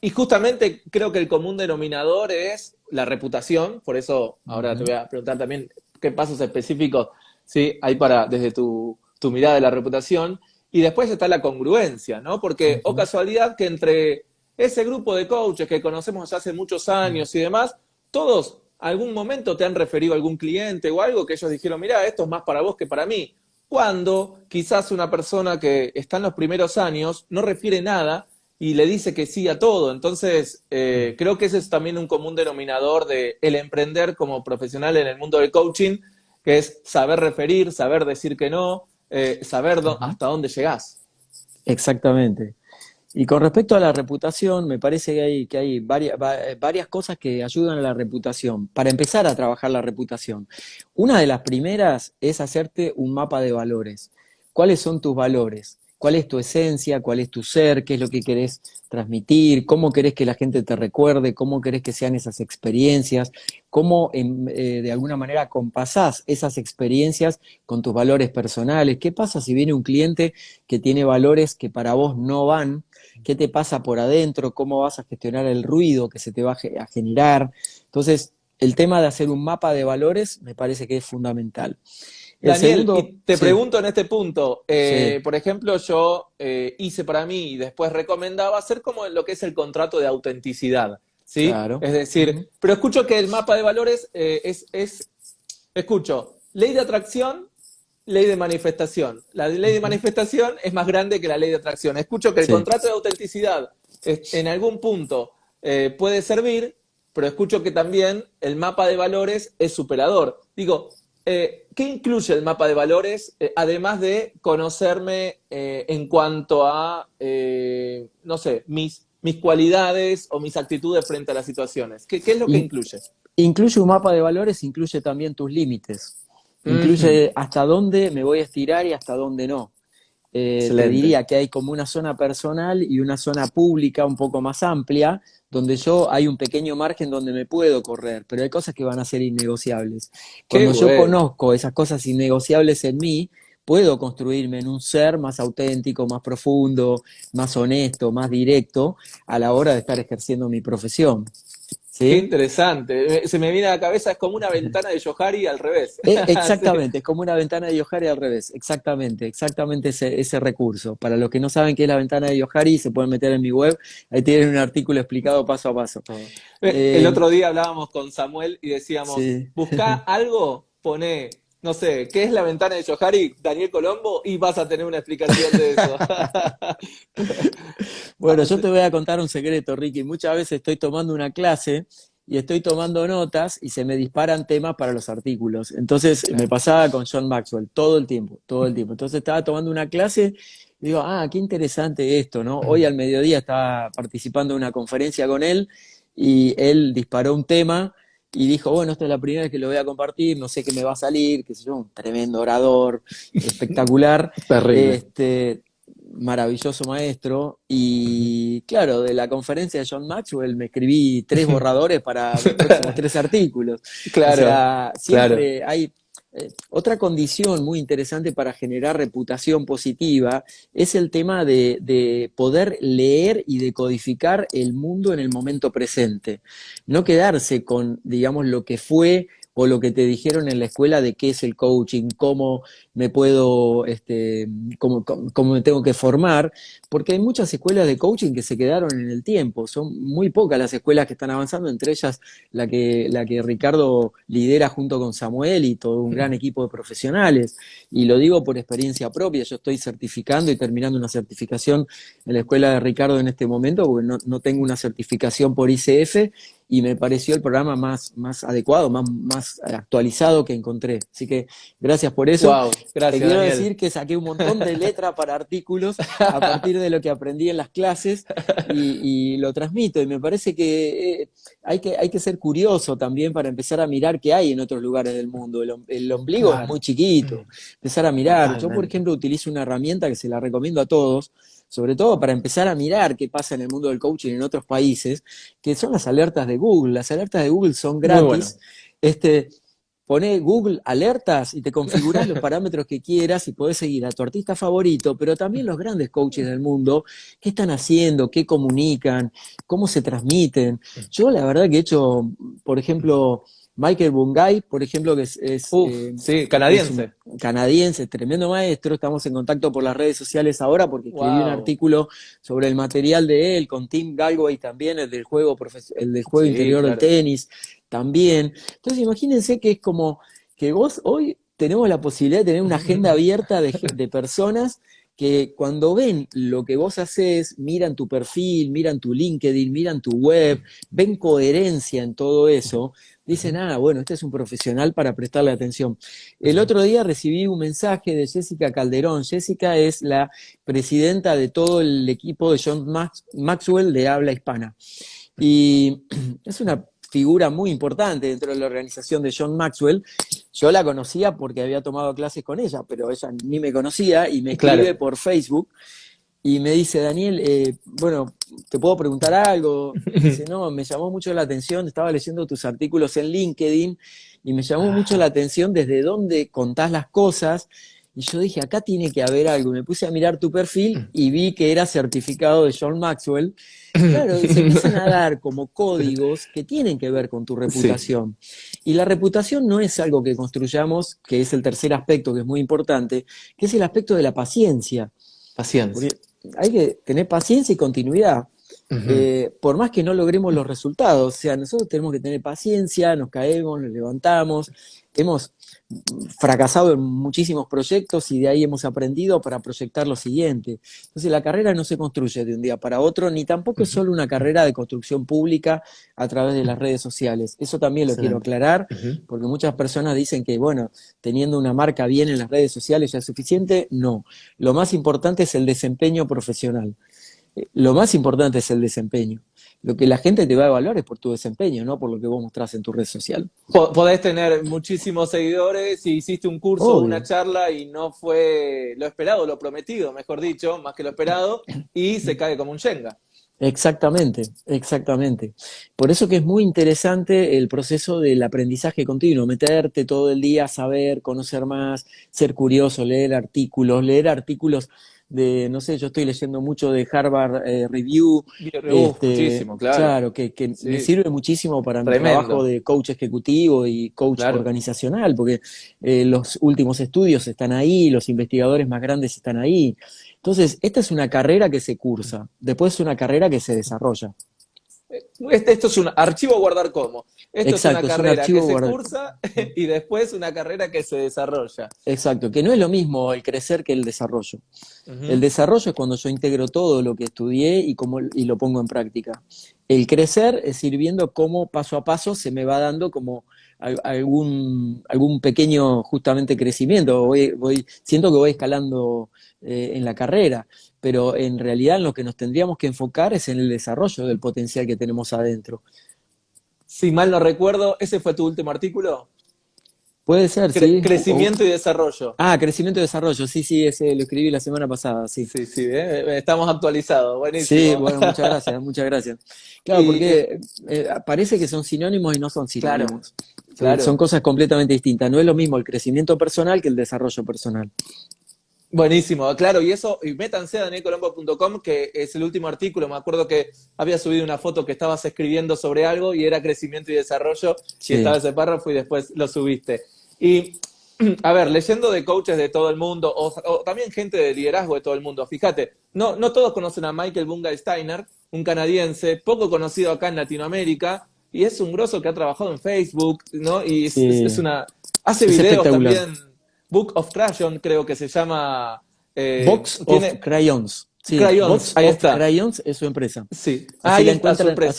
y justamente creo que el común denominador es la reputación, por eso ahora te ujú, voy a preguntar también qué pasos específicos ¿sí? hay desde tu mirada de la reputación, y después está la congruencia, ¿no? Porque, o ujú, casualidad que entre ese grupo de coaches que conocemos hace muchos mm. años y demás, todos algún momento te han referido a algún cliente o algo que ellos dijeron, mira, esto es más para vos que para mí. Cuando quizás una persona que está en los primeros años no refiere nada y le dice que sí a todo. Entonces, creo que ese es también un común denominador de el emprender como profesional en el mundo del coaching, que es saber referir, saber decir que no, saber Ujú. hasta dónde llegás. Exactamente. Y con respecto a la reputación, me parece que hay varias cosas que ayudan a la reputación, para empezar a trabajar la reputación. Una de las primeras es hacerte un mapa de valores. ¿Cuáles son tus valores? ¿Cuál es tu esencia? ¿Cuál es tu ser? ¿Qué es lo que querés transmitir? ¿Cómo querés que la gente te recuerde? ¿Cómo querés que sean esas experiencias? ¿Cómo de alguna manera compasás esas experiencias con tus valores personales? ¿Qué pasa si viene un cliente que tiene valores que para vos no van? ¿Qué te pasa por adentro? ¿Cómo vas a gestionar el ruido que se te va a generar? Entonces, el tema de hacer un mapa de valores me parece que es fundamental. El Daniel, segundo, y te sí, pregunto en este punto, sí, por ejemplo, yo hice para mí y después recomendaba hacer como lo que es el contrato de autenticidad, ¿sí? claro. Es decir, Ujú. pero escucho que el mapa de valores escucho, ley de atracción, ley de manifestación. La ley de Ujú. manifestación es más grande que la ley de atracción. Escucho que el Sí. contrato de autenticidad en algún punto puede servir, pero escucho que también el mapa de valores es superador. Digo, ¿qué incluye el mapa de valores, además de conocerme en cuanto a, no sé, mis cualidades o mis actitudes frente a las situaciones? ¿Qué es lo que In- incluye? Incluye un mapa de valores, incluye también tus límites. Ujú. Incluye hasta dónde me voy a estirar y hasta dónde no. Te Excelente. diría que hay como una zona personal y una zona pública un poco más amplia, donde yo hay un pequeño margen donde me puedo correr, pero hay cosas que van a ser innegociables. Qué Cuando yo bueno. conozco esas cosas innegociables en mí, puedo construirme en un ser más auténtico, más profundo, más honesto, más directo a la hora de estar ejerciendo mi profesión. Qué ¿Sí? interesante. Se me viene a la cabeza, es como una ventana de Johari al revés. Sí. Exactamente, es como una ventana de Johari al revés, exactamente ese recurso. Para los que no saben qué es la ventana de Johari, se pueden meter en mi web, ahí tienen un artículo explicado paso a paso. El Eh, otro día hablábamos con Samuel y decíamos, sí. busca algo, pone, no sé, ¿qué es la ventana de Johari? Daniel Colombo, y vas a tener una explicación de eso. Bueno, yo te voy a contar un secreto, Ricky. Muchas veces estoy tomando una clase y estoy tomando notas y se me disparan temas para los artículos. Entonces me Claro. pasaba con John Maxwell todo el tiempo, todo el tiempo. Entonces estaba tomando una clase y digo, qué interesante esto, ¿no? Hoy al mediodía estaba participando en una conferencia con él y él disparó un tema y dijo, bueno, esta es la primera vez que lo voy a compartir, no sé qué me va a salir, qué sé yo, un tremendo orador, espectacular. Terrible. Este, maravilloso maestro. Y claro, de la conferencia de John Maxwell me escribí 3 borradores para mis próximos 3 artículos. O Claro, sea, claro. siempre hay otra condición muy interesante para generar reputación positiva, es el tema de poder leer y decodificar el mundo en el momento presente. No quedarse con, digamos, lo que fue o lo que te dijeron en la escuela de qué es el coaching, cómo me puedo, cómo me tengo que formar, porque hay muchas escuelas de coaching que se quedaron en el tiempo. Son muy pocas las escuelas que están avanzando, entre ellas la que Ricardo lidera junto con Samuel y todo un gran equipo de profesionales. Y lo digo por experiencia propia, yo estoy certificando y terminando una certificación en la escuela de Ricardo en este momento, porque no tengo una certificación por ICF, y me pareció el programa más adecuado, más actualizado que encontré. Así que gracias por eso. Wow, Te gracias, quiero Daniel. decir que saqué un montón de letra para artículos a partir de lo que aprendí en las clases y lo transmito. Y me parece que hay que ser curioso también para empezar a mirar qué hay en otros lugares del mundo. El ombligo es muy Claro, chiquito. Empezar a mirar. Yo, por totalmente. ejemplo, utilizo una herramienta que se la recomiendo a todos, sobre todo para empezar a mirar qué pasa en el mundo del coaching en otros países, que son las alertas de Google. Las alertas de Google son Muy bueno. gratis. Este, Poné Google alertas y te configurás los parámetros que quieras y podés seguir a tu artista favorito, pero también los grandes coaches del mundo, qué están haciendo, qué comunican, cómo se transmiten. Yo la verdad que he hecho, por ejemplo, Michael Bungay, por ejemplo, que Sí, es un canadiense. canadiense, tremendo maestro, estamos en contacto por las redes sociales ahora porque escribí un Wow. artículo sobre el material de él, con Tim Galway también, el del juego Sí, interior del claro. tenis también. Entonces imagínense que es como que vos hoy tenemos la posibilidad de tener una agenda abierta de personas que cuando ven lo que vos haces, miran tu perfil, miran tu LinkedIn, miran tu web, ven coherencia en todo eso, dicen, bueno, este es un profesional para prestarle atención. El otro día recibí un mensaje de Jessica Calderón. Jessica es la presidenta de todo el equipo de John Maxwell de habla hispana. Y es una figura muy importante dentro de la organización de John Maxwell. Yo la conocía porque había tomado clases con ella, pero ella ni me conocía y me escribe por Facebook y me dice, Daniel, bueno, ¿te puedo preguntar algo? Dice, no, me llamó mucho la atención, estaba leyendo tus artículos en LinkedIn y me llamó mucho la atención desde dónde contás las cosas. Y yo dije, acá tiene que haber algo. Me puse a mirar tu perfil y vi que era certificado de John Maxwell. Claro, y se empiezan a dar como códigos que tienen que ver con tu reputación. Sí. Y la reputación no es algo que construyamos, que es el tercer aspecto que es muy importante, que es el aspecto de la paciencia. Paciencia. Porque hay que tener paciencia y continuidad. Por más que no logremos los resultados, o sea, nosotros tenemos que tener paciencia, nos caemos, nos levantamos, hemos fracasado en muchísimos proyectos y de ahí hemos aprendido para proyectar lo siguiente. Entonces la carrera no se construye de un día para otro, ni tampoco es solo una carrera de construcción pública a través de las redes sociales. Eso también lo quiero aclarar, porque muchas personas dicen que, bueno, teniendo una marca bien en las redes sociales ya es suficiente. No, lo más importante es el desempeño profesional. Lo más importante es el desempeño. Lo que la gente te va a evaluar es por tu desempeño, no por lo que vos mostrás en tu red social. Podés tener muchísimos seguidores y hiciste un curso o una charla y no fue lo esperado, lo prometido, mejor dicho, más que lo esperado, y se cae como un Shenga. Exactamente, exactamente. Por eso que es muy interesante el proceso del aprendizaje continuo, meterte todo el día, saber, conocer más, ser curioso, leer artículos de, no sé, yo estoy leyendo mucho de Harvard Review. Muchísimo, claro. Claro, que sí, me sirve muchísimo para mi trabajo de coach ejecutivo y coach organizacional, porque los últimos estudios están ahí, los investigadores más grandes están ahí. Entonces, esta es una carrera que se cursa, después es una carrera que se desarrolla. Esto es un archivo guardar como. Esto es una carrera que se cursa y después una carrera que se desarrolla. Exacto, que no es lo mismo el crecer que el desarrollo. El desarrollo es cuando yo integro todo lo que estudié y lo pongo en práctica. El crecer es ir viendo cómo paso a paso se me va dando como algún pequeño justamente crecimiento. Siento que voy escalando en la carrera, pero en realidad en lo que nos tendríamos que enfocar es en el desarrollo del potencial que tenemos adentro. Si mal no recuerdo, ¿ese fue tu último artículo? Puede ser, sí. Crecimiento y desarrollo. Crecimiento y desarrollo, sí, ese lo escribí la semana pasada, sí. Sí, estamos actualizados, buenísimo. Sí, bueno, muchas gracias. Claro, porque parece que son sinónimos y no son sinónimos. Claro. Son cosas completamente distintas. No es lo mismo el crecimiento personal que el desarrollo personal. Buenísimo, claro, y métanse a danielcolombo.com, que es el último artículo. Me acuerdo que había subido una foto que estabas escribiendo sobre algo y era crecimiento y desarrollo, y estaba ese párrafo y después lo subiste. Y, a ver, leyendo de coaches de todo el mundo, o también gente de liderazgo de todo el mundo, fíjate, no todos conocen a Michael Bungay Steiner, un canadiense, poco conocido acá en Latinoamérica, y es un grosso que ha trabajado en Facebook, ¿no? Y hace videos también. Book of Crayon, creo que se llama. Box of Crayons. Sí, Crayons, Box ahí of está. Crayons es su empresa. Sí, así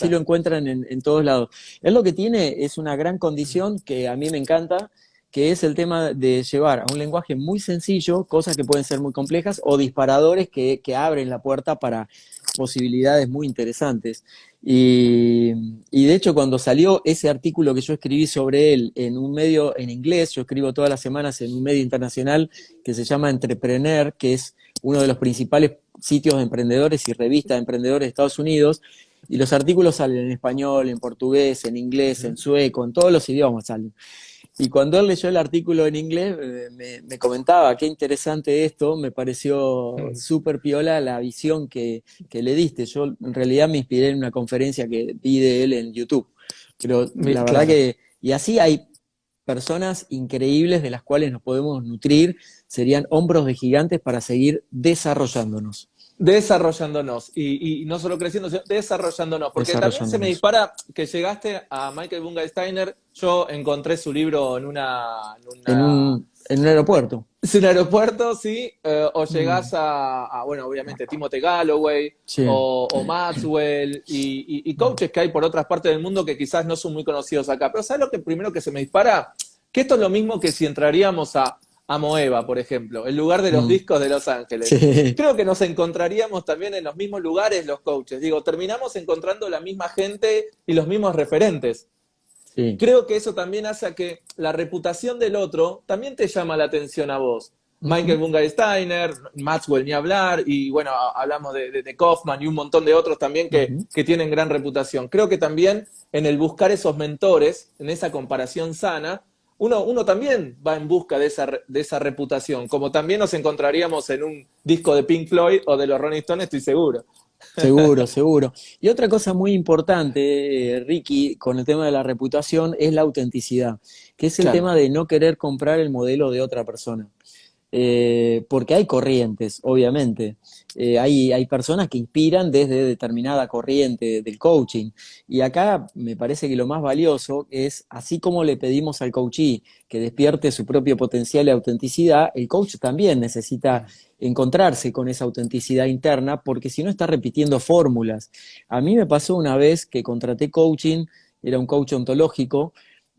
lo encuentran en todos lados. Él lo que tiene es una gran condición que a mí me encanta, que es el tema de llevar a un lenguaje muy sencillo cosas que pueden ser muy complejas o disparadores que abren la puerta para posibilidades muy interesantes. Y de hecho, cuando salió ese artículo que yo escribí sobre él en un medio en inglés, yo escribo todas las semanas en un medio internacional que se llama Entrepreneur, que es uno de los principales sitios de emprendedores y revistas de emprendedores de Estados Unidos, y los artículos salen en español, en portugués, en inglés, en sueco, en todos los idiomas salen. Y cuando él leyó el artículo en inglés, me comentaba, qué interesante esto, me pareció súper piola la visión que le diste. Yo en realidad me inspiré en una conferencia que vi de él en YouTube. Pero la verdad que, y así hay personas increíbles de las cuales nos podemos nutrir, serían hombros de gigantes para seguir desarrollándonos. Desarrollándonos, y no solo creciendo, sino desarrollándonos, porque también se me dispara que llegaste a Michael Bungay Steiner. Yo encontré su libro en En un aeropuerto. Es un aeropuerto, sí, o Mm, llegás bueno, obviamente, Timothy Galloway sí, o Maxwell y coaches que hay por otras partes del mundo que quizás no son muy conocidos acá. Pero ¿sabes lo que primero que se me dispara? Que esto es lo mismo que si entraríamos a Moeva, por ejemplo, el lugar de los mm, discos de Los Ángeles. sí, Creo que nos encontraríamos también en los mismos lugares los coaches. Digo, terminamos encontrando la misma gente y los mismos referentes. sí. Creo que eso también hace a que la reputación del otro también te llama la atención a vos. Michael Ujú, Bungay Steiner, Maxwell ni hablar, y bueno, hablamos de Kaufman y un montón de otros también ujú. que tienen gran reputación. Creo que también en el buscar esos mentores, en esa comparación sana, uno también va en busca de esa reputación, como también nos encontraríamos en un disco de Pink Floyd o de los Rolling Stones, estoy seguro. Seguro, seguro. Y otra cosa muy importante, Ricky, con el tema de la reputación, es la autenticidad, que es el Claro. tema de no querer comprar el modelo de otra persona. Porque hay corrientes, obviamente. Hay personas que inspiran desde determinada corriente del coaching. Y acá me parece que lo más valioso es, así como le pedimos al coachee que despierte su propio potencial y autenticidad, el coach también necesita encontrarse con esa autenticidad interna, porque si no está repitiendo fórmulas. A mí me pasó una vez que contraté coaching, era un coach ontológico,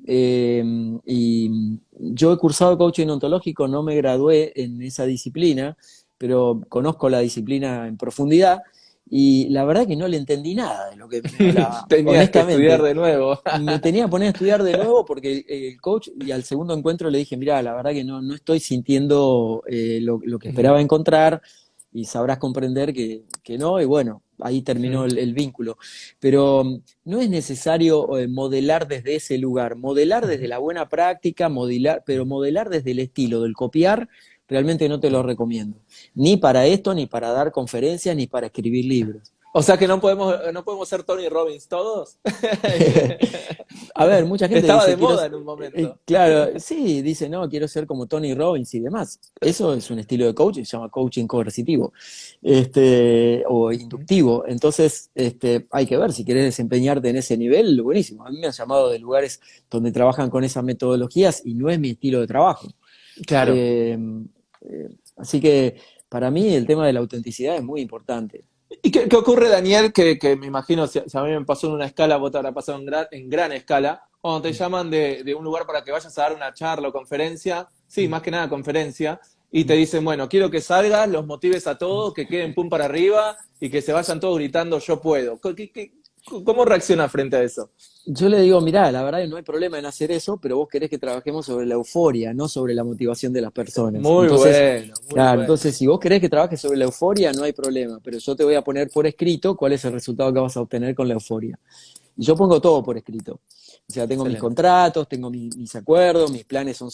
eh, y yo he cursado coaching ontológico, no me gradué en esa disciplina, pero conozco la disciplina en profundidad y la verdad que no le entendí nada de lo que me hablaba, Tenías que estudiar honestamente. de nuevo. Me tenía que poner a estudiar de nuevo porque el coach, y al segundo encuentro le dije, mira, la verdad que no estoy sintiendo lo que esperaba encontrar y sabrás comprender que no, y bueno, ahí terminó el vínculo. Pero no es necesario modelar desde ese lugar, modelar desde la buena práctica, modelar, pero modelar desde el estilo del copiar, realmente no te lo recomiendo. Ni para esto, ni para dar conferencias, ni para escribir libros. O sea que no podemos ser Tony Robbins todos. A ver, mucha gente Estaba dice, de moda en un momento. claro, sí, dice, no, quiero ser como Tony Robbins y demás. Eso es un estilo de coaching, se llama coaching coercitivo, o inductivo. Entonces, hay que ver, si querés desempeñarte en ese nivel, buenísimo. A mí me han llamado de lugares donde trabajan con esas metodologías y no es mi estilo de trabajo. Claro. Eh, Así que para mí el tema de la autenticidad es muy importante. ¿Y qué ocurre, Daniel? Que me imagino, si a mí me pasó en una escala, vos te habrá pasado en gran escala, cuando te llaman de un lugar para que vayas a dar una charla o conferencia, sí, más que nada conferencia, y te dicen, bueno, quiero que salgas, los motives a todos, que queden pum para arriba y que se vayan todos gritando, yo puedo. ¿Cómo reacciona frente a eso? Yo le digo, mirá, la verdad que no hay problema en hacer eso, pero vos querés que trabajemos sobre la euforia, no sobre la motivación de las personas. Muy Entonces, bueno, muy claro, bueno. entonces si vos querés que trabajes sobre la euforia, no hay problema, pero yo te voy a poner por escrito cuál es el resultado que vas a obtener con la euforia. Y yo pongo todo por escrito. O sea, tengo mis Excelente. contratos, tengo mis acuerdos, mis planes son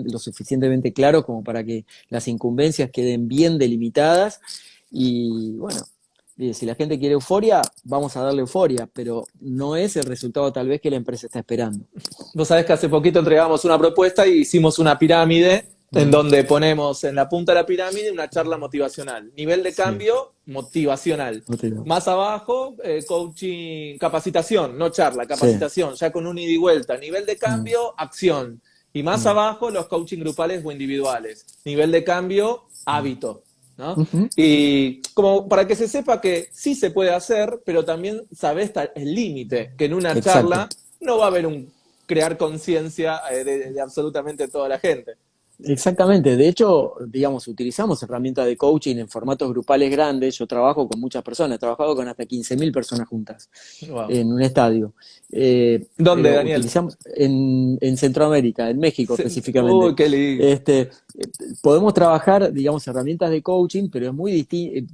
lo suficientemente claros como para que las incumbencias queden bien delimitadas. Y bueno, si la gente quiere euforia, vamos a darle euforia, pero no es el resultado tal vez que la empresa está esperando. Vos sabés que hace poquito entregamos una propuesta y hicimos una pirámide en Mm, donde ponemos en la punta de la pirámide una charla motivacional. Nivel de sí, cambio, motivacional. no te digo. Más abajo, coaching, capacitación, no charla, Sí, capacitación, ya con un ida y vuelta. Nivel de mm, cambio, acción. Y más mm, abajo, los coaching grupales o individuales. Nivel de cambio, hábito. ¿No? ujú, Y como para que se sepa que sí se puede hacer, pero también sabes el límite, que en una exacto. charla no va a haber un crear conciencia de absolutamente toda la gente. Exactamente, de hecho, digamos, utilizamos herramientas de coaching en formatos grupales grandes. Yo trabajo con muchas personas, he trabajado con hasta 15.000 personas juntas Wow. en un estadio. ¿Dónde, Pero Daniel? utilizamos en Centroamérica, en México específicamente. Uy, qué lindo. Podemos trabajar, digamos, herramientas de coaching, pero es muy distinto,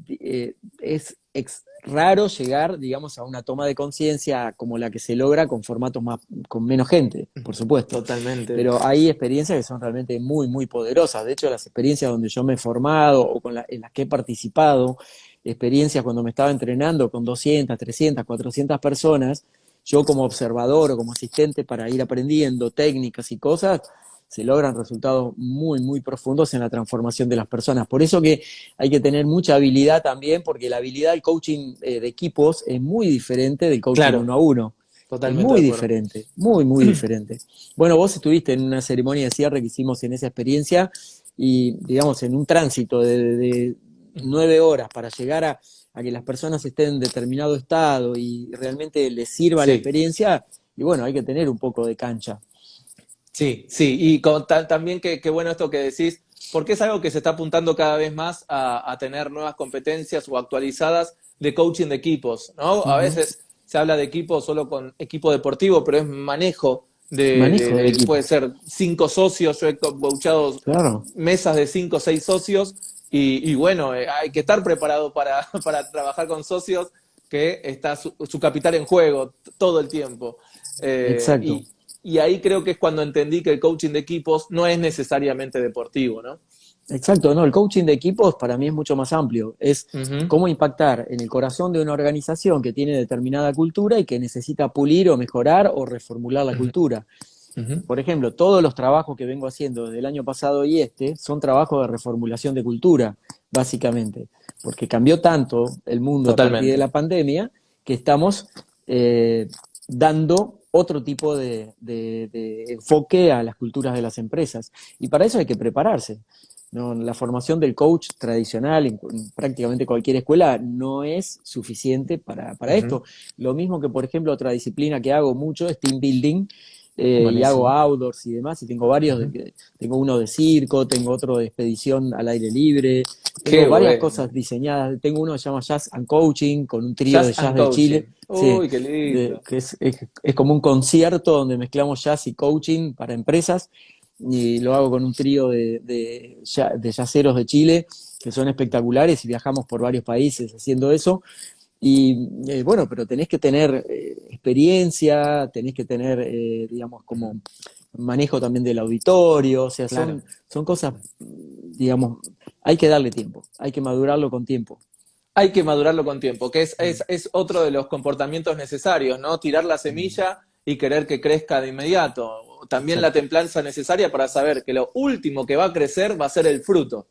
raro llegar, digamos, a una toma de conciencia como la que se logra con formatos más, con menos gente, por supuesto. Totalmente. Pero hay experiencias que son realmente muy, muy poderosas. De hecho, las experiencias donde yo me he formado o en las que he participado, experiencias cuando me estaba entrenando con 200, 300, 400 personas, yo como observador o como asistente para ir aprendiendo técnicas y cosas, se logran resultados muy, muy profundos en la transformación de las personas. Por eso que hay que tener mucha habilidad también, porque la habilidad del coaching de equipos es muy diferente del coaching Claro. uno a uno. Es Totalmente de muy acuerdo. diferente, muy, muy diferente. Bueno, vos estuviste en una ceremonia de cierre que hicimos en esa experiencia y, digamos, en un tránsito de 9 horas para llegar a que las personas estén en determinado estado y realmente les sirva la Sí. experiencia, y bueno, hay que tener un poco de cancha. Sí, sí, y también qué bueno esto que decís, porque es algo que se está apuntando cada vez más a tener nuevas competencias o actualizadas de coaching de equipos, ¿no? A Ujú. veces se habla de equipo solo con equipo deportivo, pero es manejo Manejo de puede equipo, ser 5 socios, yo he coachado claro. mesas de 5 o 6 socios y bueno, hay que estar preparado para, para trabajar con socios que está su capital en juego todo el tiempo. Eh, Exacto. y, y ahí creo que es cuando entendí que el coaching de equipos no es necesariamente deportivo, ¿no? Exacto, no, el coaching de equipos para mí es mucho más amplio. Es Ujú, cómo impactar en el corazón de una organización que tiene determinada cultura y que necesita pulir o mejorar o reformular la ujú, cultura. ujú, Por ejemplo, todos los trabajos que vengo haciendo desde el año pasado y este son trabajos de reformulación de cultura, básicamente, porque cambió tanto el mundo a partir de totalmente. la pandemia que estamos dando otro tipo de enfoque a las culturas de las empresas. Y para eso hay que prepararse. ¿No? La formación del coach tradicional en prácticamente cualquier escuela no es suficiente para Ujú, esto. Lo mismo que, por ejemplo, otra disciplina que hago mucho es team building, y hago buenísimo. outdoors y demás, y tengo varios, Ujú. tengo uno de circo, tengo otro de expedición al aire libre, tengo Qué varias bueno. cosas diseñadas, tengo uno que se llama Jazz and Coaching, con un trío de Jazz jazz and de Chile, coaching. sí, Uy, qué lindo. que es como un concierto donde mezclamos jazz y coaching para empresas, y lo hago con un trío de jazzeros de Chile, que son espectaculares, y viajamos por varios países haciendo eso. Y bueno, pero tenés que tener experiencia, tenés que tener, digamos, Ujú, como manejo también del auditorio, o sea, claro. son cosas, digamos, hay que darle tiempo, hay que madurarlo con tiempo. Hay que madurarlo con tiempo, que Mm, es otro de los comportamientos necesarios, ¿no? Tirar la mm, semilla y querer que crezca de inmediato. También la exacto. templanza necesaria para saber que lo último que va a crecer va a ser el fruto.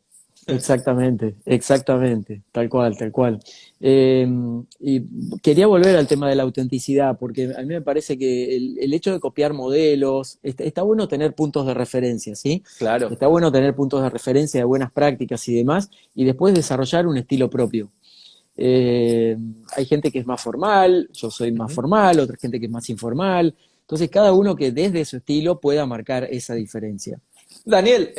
Exactamente, exactamente, tal cual, tal cual. Y quería volver al tema de la autenticidad, porque a mí me parece que el hecho de copiar modelos, está bueno tener puntos de referencia, ¿sí? Claro. Está bueno tener puntos de referencia de buenas prácticas y demás, y después desarrollar un estilo propio. Eh, Hay gente que es más formal, yo soy más Ujú. formal, otra gente que es más informal, entonces cada uno que desde su estilo pueda marcar esa diferencia. Daniel,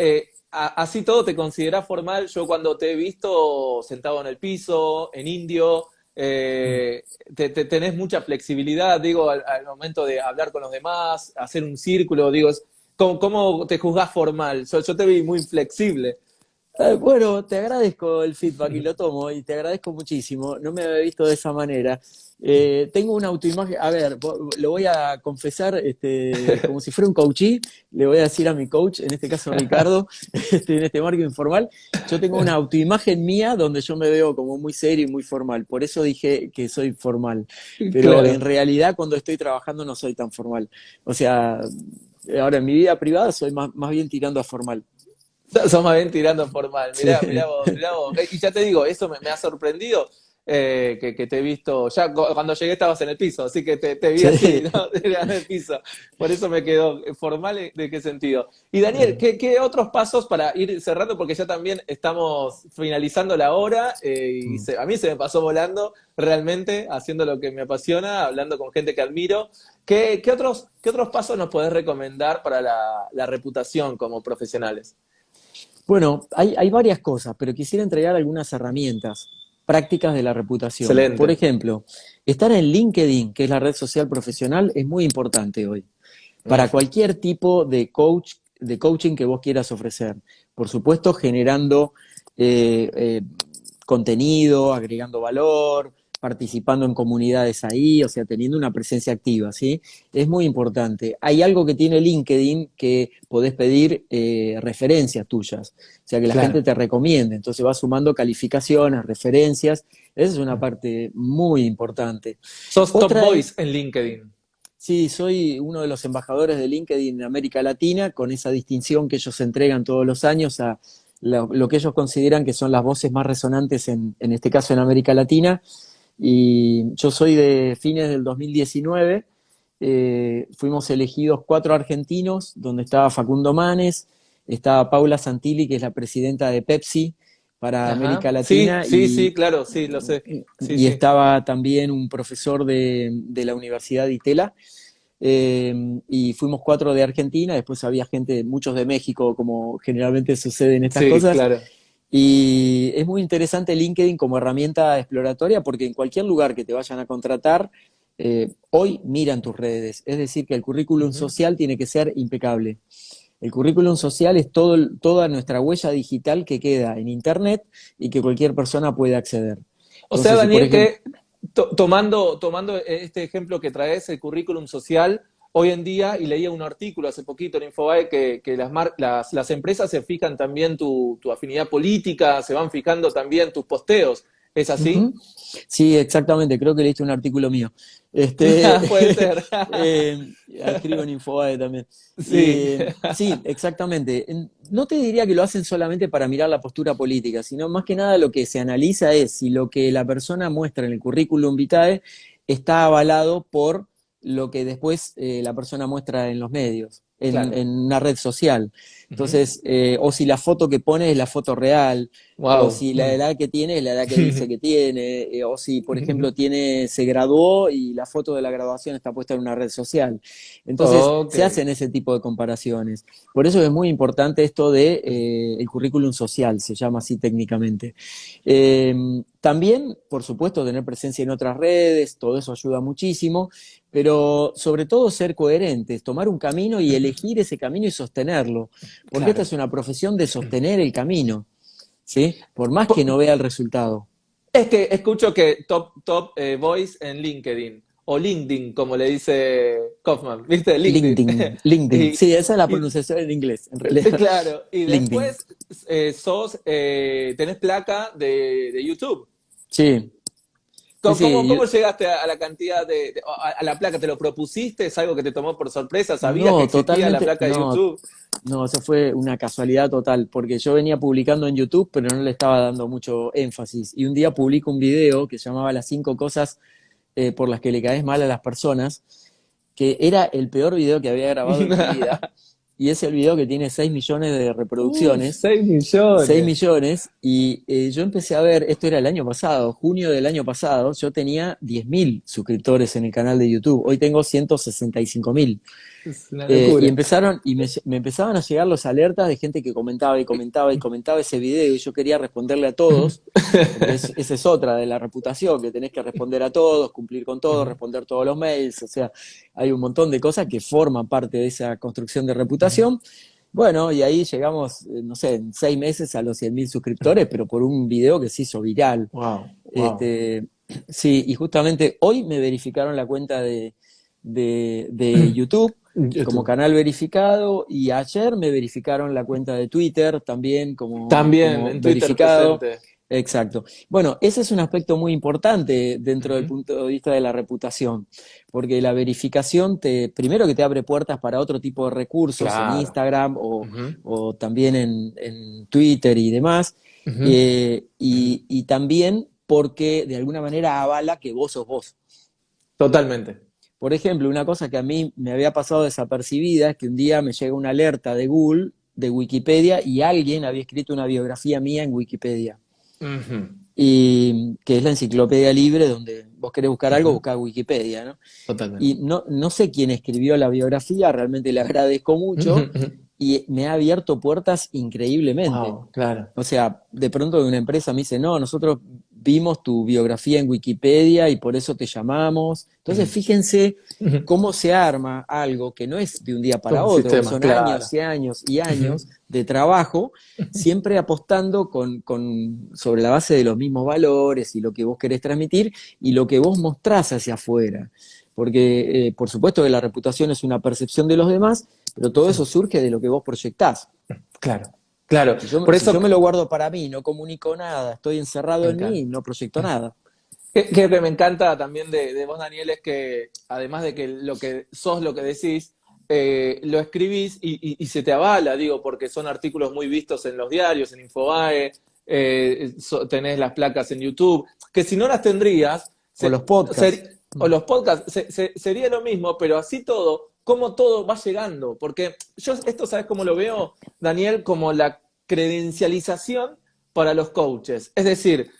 así todo te consideras formal. Yo cuando te he visto sentado en el piso, en indio, Mm. tenés mucha flexibilidad, digo, al momento de hablar con los demás, hacer un círculo, digo, ¿cómo te juzgás formal? Yo te vi muy flexible. Bueno, te agradezco el feedback y lo tomo y te agradezco muchísimo. No me había visto de esa manera. Tengo una autoimagen, a ver, lo voy a confesar, como si fuera un coachee, le voy a decir a mi coach, en este caso Ricardo, en este marco informal, yo tengo una autoimagen mía donde yo me veo como muy serio y muy formal. Por eso dije que soy formal. Pero en Claro. realidad cuando estoy trabajando no soy tan formal. O sea, ahora en mi vida privada soy más bien tirando a formal. Sos más bien tirando formal. Sí. Mirá vos, mirá vos. Y ya te digo, eso me ha sorprendido. Que te he visto, ya cuando llegué estabas en el piso, así que te vi así, Sí. ¿no? En el piso. Por eso me quedó formal, ¿de qué sentido? Y Daniel, ¿qué otros pasos para ir cerrando? Porque ya también estamos finalizando la hora y a mí se me pasó volando realmente, haciendo lo que me apasiona, hablando con gente que admiro. Qué otros pasos nos podés recomendar para la reputación como profesionales? Bueno, hay varias cosas, pero quisiera entregar algunas herramientas prácticas de la reputación. Por Excelente. ejemplo, estar en LinkedIn, que es la red social profesional, es muy importante hoy para Mm, cualquier tipo de coaching que vos quieras ofrecer. Por supuesto, generando contenido, agregando valor, participando en comunidades ahí, o sea, teniendo una presencia activa, ¿sí? Es muy importante. Hay algo que tiene LinkedIn que podés pedir referencias tuyas, o sea, que la gente claro. te recomiende, entonces vas sumando calificaciones, referencias, esa es una Mm. parte muy importante. Sos top Otra es, voice en LinkedIn. sí, soy uno de los embajadores de LinkedIn en América Latina, con esa distinción que ellos entregan todos los años a lo que ellos consideran que son las voces más resonantes en este caso en América Latina. Y yo soy de fines del 2019 fuimos elegidos 4 argentinos, donde estaba Facundo Manes, estaba Paula Santilli, que es la presidenta de Pepsi para América Ajá. Sí, Latina, sí, sí, claro, sí, lo sé. Sí, y sí. estaba también un profesor de la Universidad de Itela. Y fuimos 4 de Argentina, después había gente, muchos de México, como generalmente sucede en estas Sí, cosas. claro. Y es muy interesante LinkedIn como herramienta exploratoria porque en cualquier lugar que te vayan a contratar, hoy miran tus redes. Es decir, que el currículum Ujú. social tiene que ser impecable. El currículum social es toda nuestra huella digital que queda en Internet y que cualquier persona puede acceder. O sea, Entonces, si por Daniel, ejemplo, que tomando este ejemplo que traes, el currículum social, hoy en día, y leía un artículo hace poquito en Infobae, que las empresas se fijan también tu afinidad política, se van fijando también tus posteos. ¿Es así? ujú. Sí, exactamente, creo que leíste un artículo mío. Este, Puede ser. escribo en Infobae también. Sí, Sí, exactamente. No te diría que lo hacen solamente para mirar la postura política, sino más que nada lo que se analiza es si lo que la persona muestra en el currículum vitae está avalado por lo que después la persona muestra en los medios, claro. en una red social. Ujú. Entonces, o si la foto que pone es la foto real, o Wow. si la Mm. edad que tiene es la edad que dice que tiene, o si, por ejemplo, se graduó y la foto de la graduación está puesta en una red social. Entonces, Ok, se hacen ese tipo de comparaciones. Por eso es muy importante esto de el currículum social, se llama así técnicamente. Eh, También, por supuesto, tener presencia en otras redes, todo eso ayuda muchísimo, pero sobre todo ser coherentes, tomar un camino y elegir ese camino y sostenerlo, porque esta claro. es una profesión de sostener el camino. ¿Sí? Por más que no vea el resultado. Es que escucho que top voice en LinkedIn, o LinkedIn, como le dice Kaufman, ¿viste? LinkedIn. LinkedIn, LinkedIn. Y, Sí, esa es la y pronunciación en inglés, en realidad. claro, y LinkedIn. después tenés placa de YouTube. Sí, sí, ¿Cómo sí. llegaste a la cantidad a la placa? ¿Te lo propusiste? ¿Es algo que te tomó por sorpresa? ¿Sabías que No, existía la totalmente, placa de no, YouTube? no, eso fue una casualidad total, porque yo venía publicando en YouTube, pero no le estaba dando mucho énfasis. Y un día publico un video que se llamaba Las 5 cosas por las que le caes mal a las personas, que era el peor video que había grabado en mi vida. Y es el video que tiene 6 millones de reproducciones. 6 6 millones. millones, y yo empecé a ver, esto era el año pasado, junio del año pasado, yo tenía 10.000 suscriptores en el canal de YouTube, hoy tengo 165.000. Es una Y locura. empezaron, me empezaban a llegar los alertas de gente que comentaba y comentaba y comentaba ese video, y yo quería responderle a todos, porque esa es otra de la reputación, que tenés que responder a todos, cumplir con todo, responder todos los mails, o sea, hay un montón de cosas que forman parte de esa construcción de reputación. Bueno, y ahí llegamos, no sé, en 6 meses a los 100.000 suscriptores, pero por un video que se hizo viral. Wow, wow. Este, sí, y justamente hoy me verificaron la cuenta de YouTube como YouTube. canal verificado, y ayer me verificaron la cuenta de Twitter también También como en Twitter verificado. presente. Exacto. Bueno, ese es un aspecto muy importante dentro del Ujú. punto de vista de la reputación, porque la verificación primero que te abre puertas para otro tipo de recursos en Claro. Instagram Ujú, o también en Twitter y demás, ujú. y también porque de alguna manera avala que vos sos vos. Totalmente. Por ejemplo, una cosa que a mí me había pasado desapercibida es que un día me llega una alerta de Google, de Wikipedia, y alguien había escrito una biografía mía en Wikipedia. Ujú, Y que es la enciclopedia libre donde vos querés buscar algo, ujú. buscás Wikipedia, ¿no? Totalmente. Y no sé quién escribió la biografía, realmente le agradezco mucho, y me ha abierto puertas increíblemente. Wow, claro. O sea, de pronto de una empresa me dice, no, nosotros vimos tu biografía en Wikipedia y por eso te llamamos. Entonces, Ujú, fíjense ujú. cómo se arma algo que no es de un día Todo para un otro, que sistema, son claro. años y años y Ujú, años de trabajo, siempre apostando sobre la base de los mismos valores y lo que vos querés transmitir y lo que vos mostrás hacia afuera. Porque, por supuesto que la reputación es una percepción de los demás, pero todo eso surge de lo que vos proyectás. claro, claro. Si yo, Por si eso yo me lo guardo para mí, no comunico nada, estoy me encerrado en mí, encanta. no proyecto nada. Que me encanta también de vos, Daniel, es que además de que lo que sos, lo que decís, lo escribís y se te avala, digo, porque son artículos muy vistos en los diarios, en Infobae, tenés las placas en YouTube, que si no las tendrías, O los podcasts. o los podcasts, sería lo mismo, pero así todo, cómo todo va llegando. Porque yo esto, ¿sabes cómo lo veo, Daniel? Como la credencialización para los coaches. Es decir,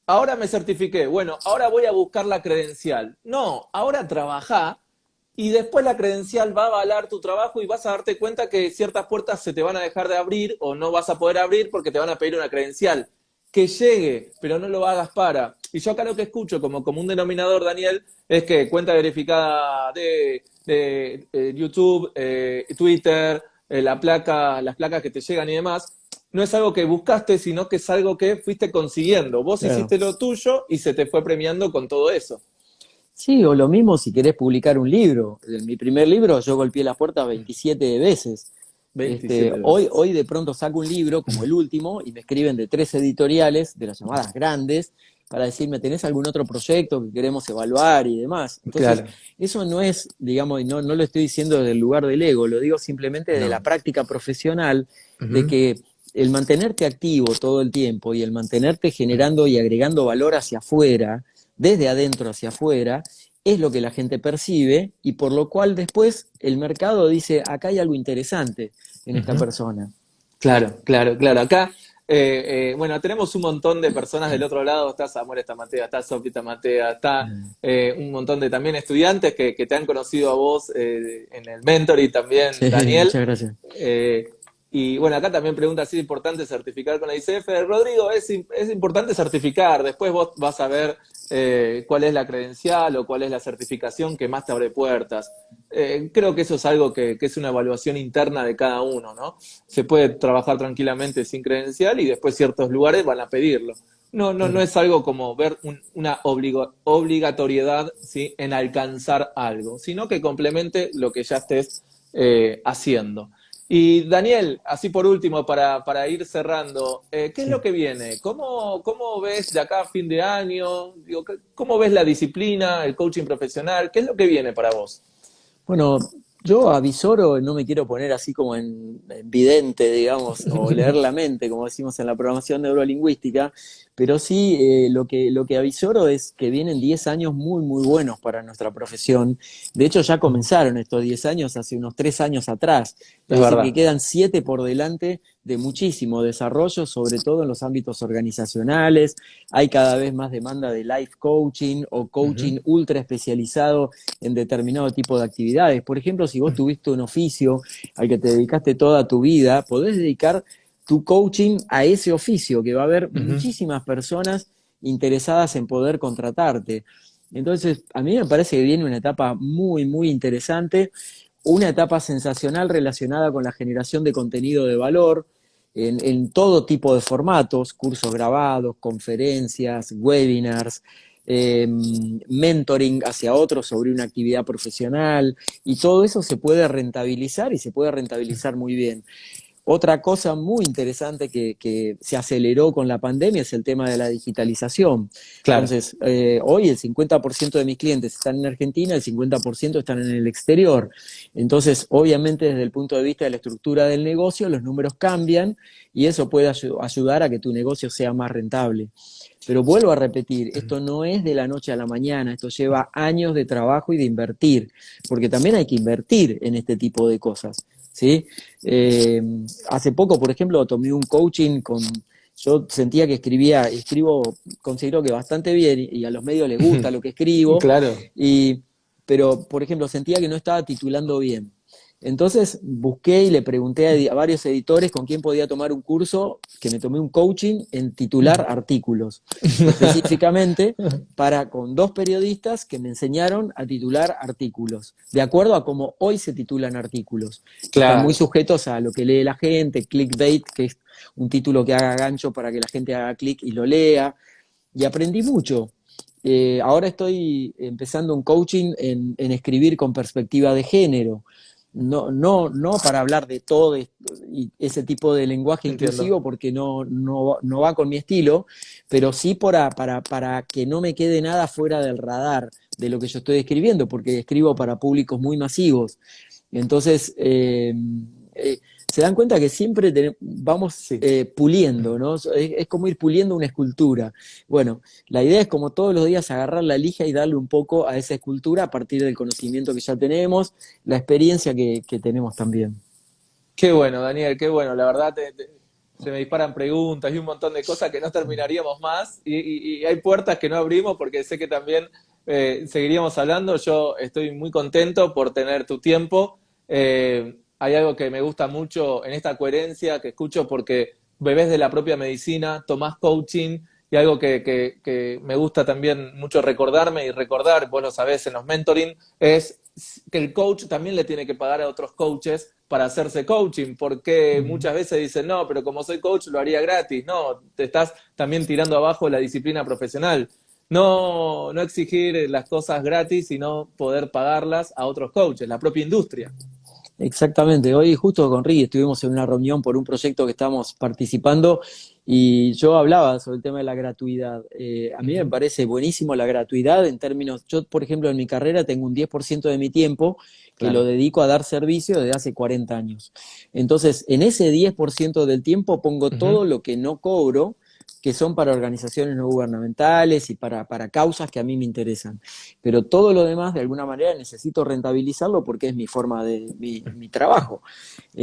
ahora me certifiqué, bueno, ahora voy a buscar la credencial. No, ahora trabajá y después la credencial va a avalar tu trabajo y vas a darte cuenta que ciertas puertas se te van a dejar de abrir o no vas a poder abrir porque te van a pedir una credencial. Que llegue, pero no lo hagas para. Y yo acá lo que escucho como común denominador, Daniel, es que cuenta verificada de YouTube, Twitter, las placas que te llegan y demás, no es algo que buscaste, sino que es algo que fuiste consiguiendo. Vos Claro. hiciste lo tuyo y se te fue premiando con todo eso. Sí, o lo mismo si querés publicar un libro. En mi primer libro yo golpeé la puerta 27 veces. 27 veces. Hoy de pronto saco un libro como el último y me escriben de 3 editoriales, de las llamadas grandes, para decirme, ¿tenés algún otro proyecto que queremos evaluar y demás? Entonces, Claro. eso no es, digamos, y no lo estoy diciendo desde el lugar del ego, lo digo simplemente de la No. práctica profesional, de Ujú. que el mantenerte activo todo el tiempo y el mantenerte generando y agregando valor hacia afuera, desde adentro hacia afuera, es lo que la gente percibe y por lo cual después el mercado dice, acá hay algo interesante en esta Ujú. persona. Claro, claro, claro. Acá, bueno, tenemos un montón de personas del otro lado. Está Samuel Estamatea, está Sofía Tamatea, está un montón de también estudiantes que te han conocido a vos en el mentor y también Sí, Daniel. muchas gracias. Eh, y bueno, acá también pregunta si es importante certificar con la ICF. Rodrigo, es importante certificar. Después vos vas a ver cuál es la credencial o cuál es la certificación que más te abre puertas. Creo que eso es algo que es una evaluación interna de cada uno, ¿no? Se puede trabajar tranquilamente sin credencial y después ciertos lugares van a pedirlo. No es algo como ver una obligatoriedad, ¿sí?, en alcanzar algo, sino que complemente lo que ya estés haciendo. Y Daniel, así por último, para ir cerrando, ¿qué es lo Sí. que viene? ¿Cómo ves de acá a fin de año? Digo, ¿cómo ves la disciplina, el coaching profesional? ¿Qué es lo que viene para vos? Bueno, yo avisoro, no me quiero poner así como en vidente, digamos, o leer la mente, como decimos en la programación neurolingüística, pero sí lo que avisoro es que vienen 10 años muy, muy buenos para nuestra profesión. De hecho, ya comenzaron estos 10 años hace unos 3 años atrás. Es Es decir, que verdad. quedan 7 por delante de muchísimo desarrollo, sobre todo en los ámbitos organizacionales. Hay cada vez más demanda de life coaching o Ujú. coaching ultra especializado en determinado tipo de actividades. Por ejemplo, si vos tuviste un oficio al que te dedicaste toda tu vida, podés dedicar tu coaching a ese oficio, que va a haber Ujú. muchísimas personas interesadas en poder contratarte. Entonces, a mí me parece que viene una etapa muy, muy interesante, una etapa sensacional relacionada con la generación de contenido de valor en todo tipo de formatos, cursos grabados, conferencias, webinars, mentoring hacia otros sobre una actividad profesional, y todo eso se puede rentabilizar y se puede rentabilizar muy bien. Otra cosa muy interesante que se aceleró con la pandemia es el tema de la digitalización. Claro. Entonces, hoy el 50% de mis clientes están en Argentina, el 50% están en el exterior. Entonces, obviamente, desde el punto de vista de la estructura del negocio, los números cambian y eso puede ayudar a que tu negocio sea más rentable. Pero vuelvo a repetir, esto no es de la noche a la mañana, esto lleva años de trabajo y de invertir, porque también hay que invertir en este tipo de cosas, ¿sí? Eh, Hace poco, por ejemplo, tomé un coaching con... Yo sentía que escribo, considero que bastante bien y a los medios les gusta lo que escribo, Claro. y, pero, por ejemplo, sentía que no estaba titulando bien. Entonces busqué y le pregunté a varios editores con quién podía tomar un curso, que me tomé un coaching en titular artículos, específicamente para con 2 periodistas que me enseñaron a titular artículos, de acuerdo a cómo hoy se titulan artículos, que están muy Claro. sujetos a lo que lee la gente, clickbait, que es un título que haga gancho para que la gente haga clic y lo lea, y aprendí mucho. Ahora estoy empezando un coaching en escribir con perspectiva de género, no para hablar de todo y ese tipo de lenguaje Entiendo. inclusivo porque no va con mi estilo, pero sí para que no me quede nada fuera del radar de lo que yo estoy escribiendo, porque escribo para públicos muy masivos. Entonces, se dan cuenta que siempre vamos Sí, puliendo, ¿no? Es como ir puliendo una escultura. Bueno, la idea es como todos los días agarrar la lija y darle un poco a esa escultura a partir del conocimiento que ya tenemos, la experiencia que tenemos también. qué bueno, Daniel, qué bueno. La verdad, se me disparan preguntas y un montón de cosas que no terminaríamos más y hay puertas que no abrimos porque sé que también seguiríamos hablando. Yo estoy muy contento por tener tu tiempo. Hay algo que me gusta mucho en esta coherencia que escucho porque bebés de la propia medicina, tomás coaching y algo que me gusta también mucho recordarme y recordar, vos lo sabés en los mentoring, es que el coach también le tiene que pagar a otros coaches para hacerse coaching, porque Ujú. muchas veces dicen, no, pero como soy coach lo haría gratis. No, te estás también tirando abajo la disciplina profesional. No, no exigir las cosas gratis, sino poder pagarlas a otros coaches, la propia industria. Exactamente, hoy justo con Ricky estuvimos en una reunión por un proyecto que estamos participando y yo hablaba sobre el tema de la gratuidad. A mí me Ujú. parece buenísimo la gratuidad en términos, yo por ejemplo en mi carrera tengo un 10% de mi tiempo que lo Claro, dedico a dar servicio desde hace 40 años. Entonces, en ese 10% del tiempo pongo ujú, todo lo que no cobro, que son para organizaciones no gubernamentales y para causas que a mí me interesan. Pero todo lo demás, de alguna manera, necesito rentabilizarlo porque es mi forma de mi trabajo.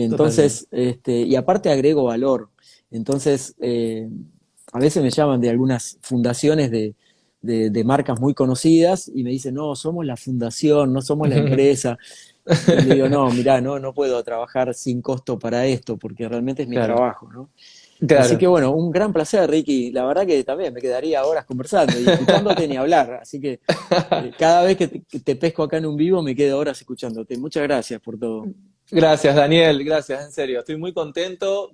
totalmente. Entonces, y aparte agrego valor. Entonces, a veces me llaman de algunas fundaciones de marcas muy conocidas y me dicen, no, somos la fundación, no somos la empresa. Y le digo, no, mirá, no puedo trabajar sin costo para esto, porque realmente es mi Claro, trabajo, ¿no? Así claro. que bueno, un gran placer, Ricky. La verdad que también me quedaría horas conversando y escuchándote ni hablar. Así que cada vez que te pesco acá en un vivo me quedo horas escuchándote. Muchas gracias por todo. Gracias, Daniel, gracias, en serio. Estoy muy contento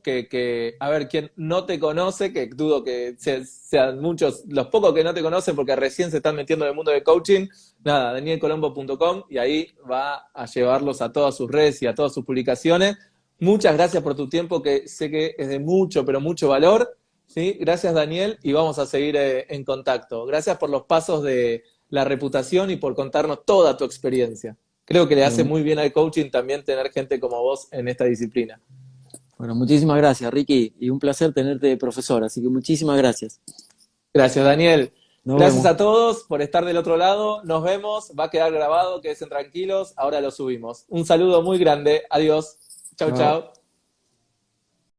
a ver, quien no te conoce, que dudo que sean muchos, los pocos que no te conocen porque recién se están metiendo en el mundo de coaching, nada, danielcolombo.com y ahí va a llevarlos a todas sus redes y a todas sus publicaciones. Muchas gracias por tu tiempo, que sé que es de mucho, pero mucho valor. ¿Sí? Gracias, Daniel, y vamos a seguir en contacto. Gracias por los pasos de la reputación y por contarnos toda tu experiencia. Creo que le hace Bueno, muy bien al coaching también tener gente como vos en esta disciplina. bueno, muchísimas gracias, Ricky. Y un placer tenerte de profesor. Así que muchísimas gracias. Gracias, Daniel. Nos Gracias vemos. a todos por estar del otro lado. Nos vemos. Va a quedar grabado. Quédense tranquilos. Ahora lo subimos. Un saludo muy grande. Adiós. Chau, Chao. chau.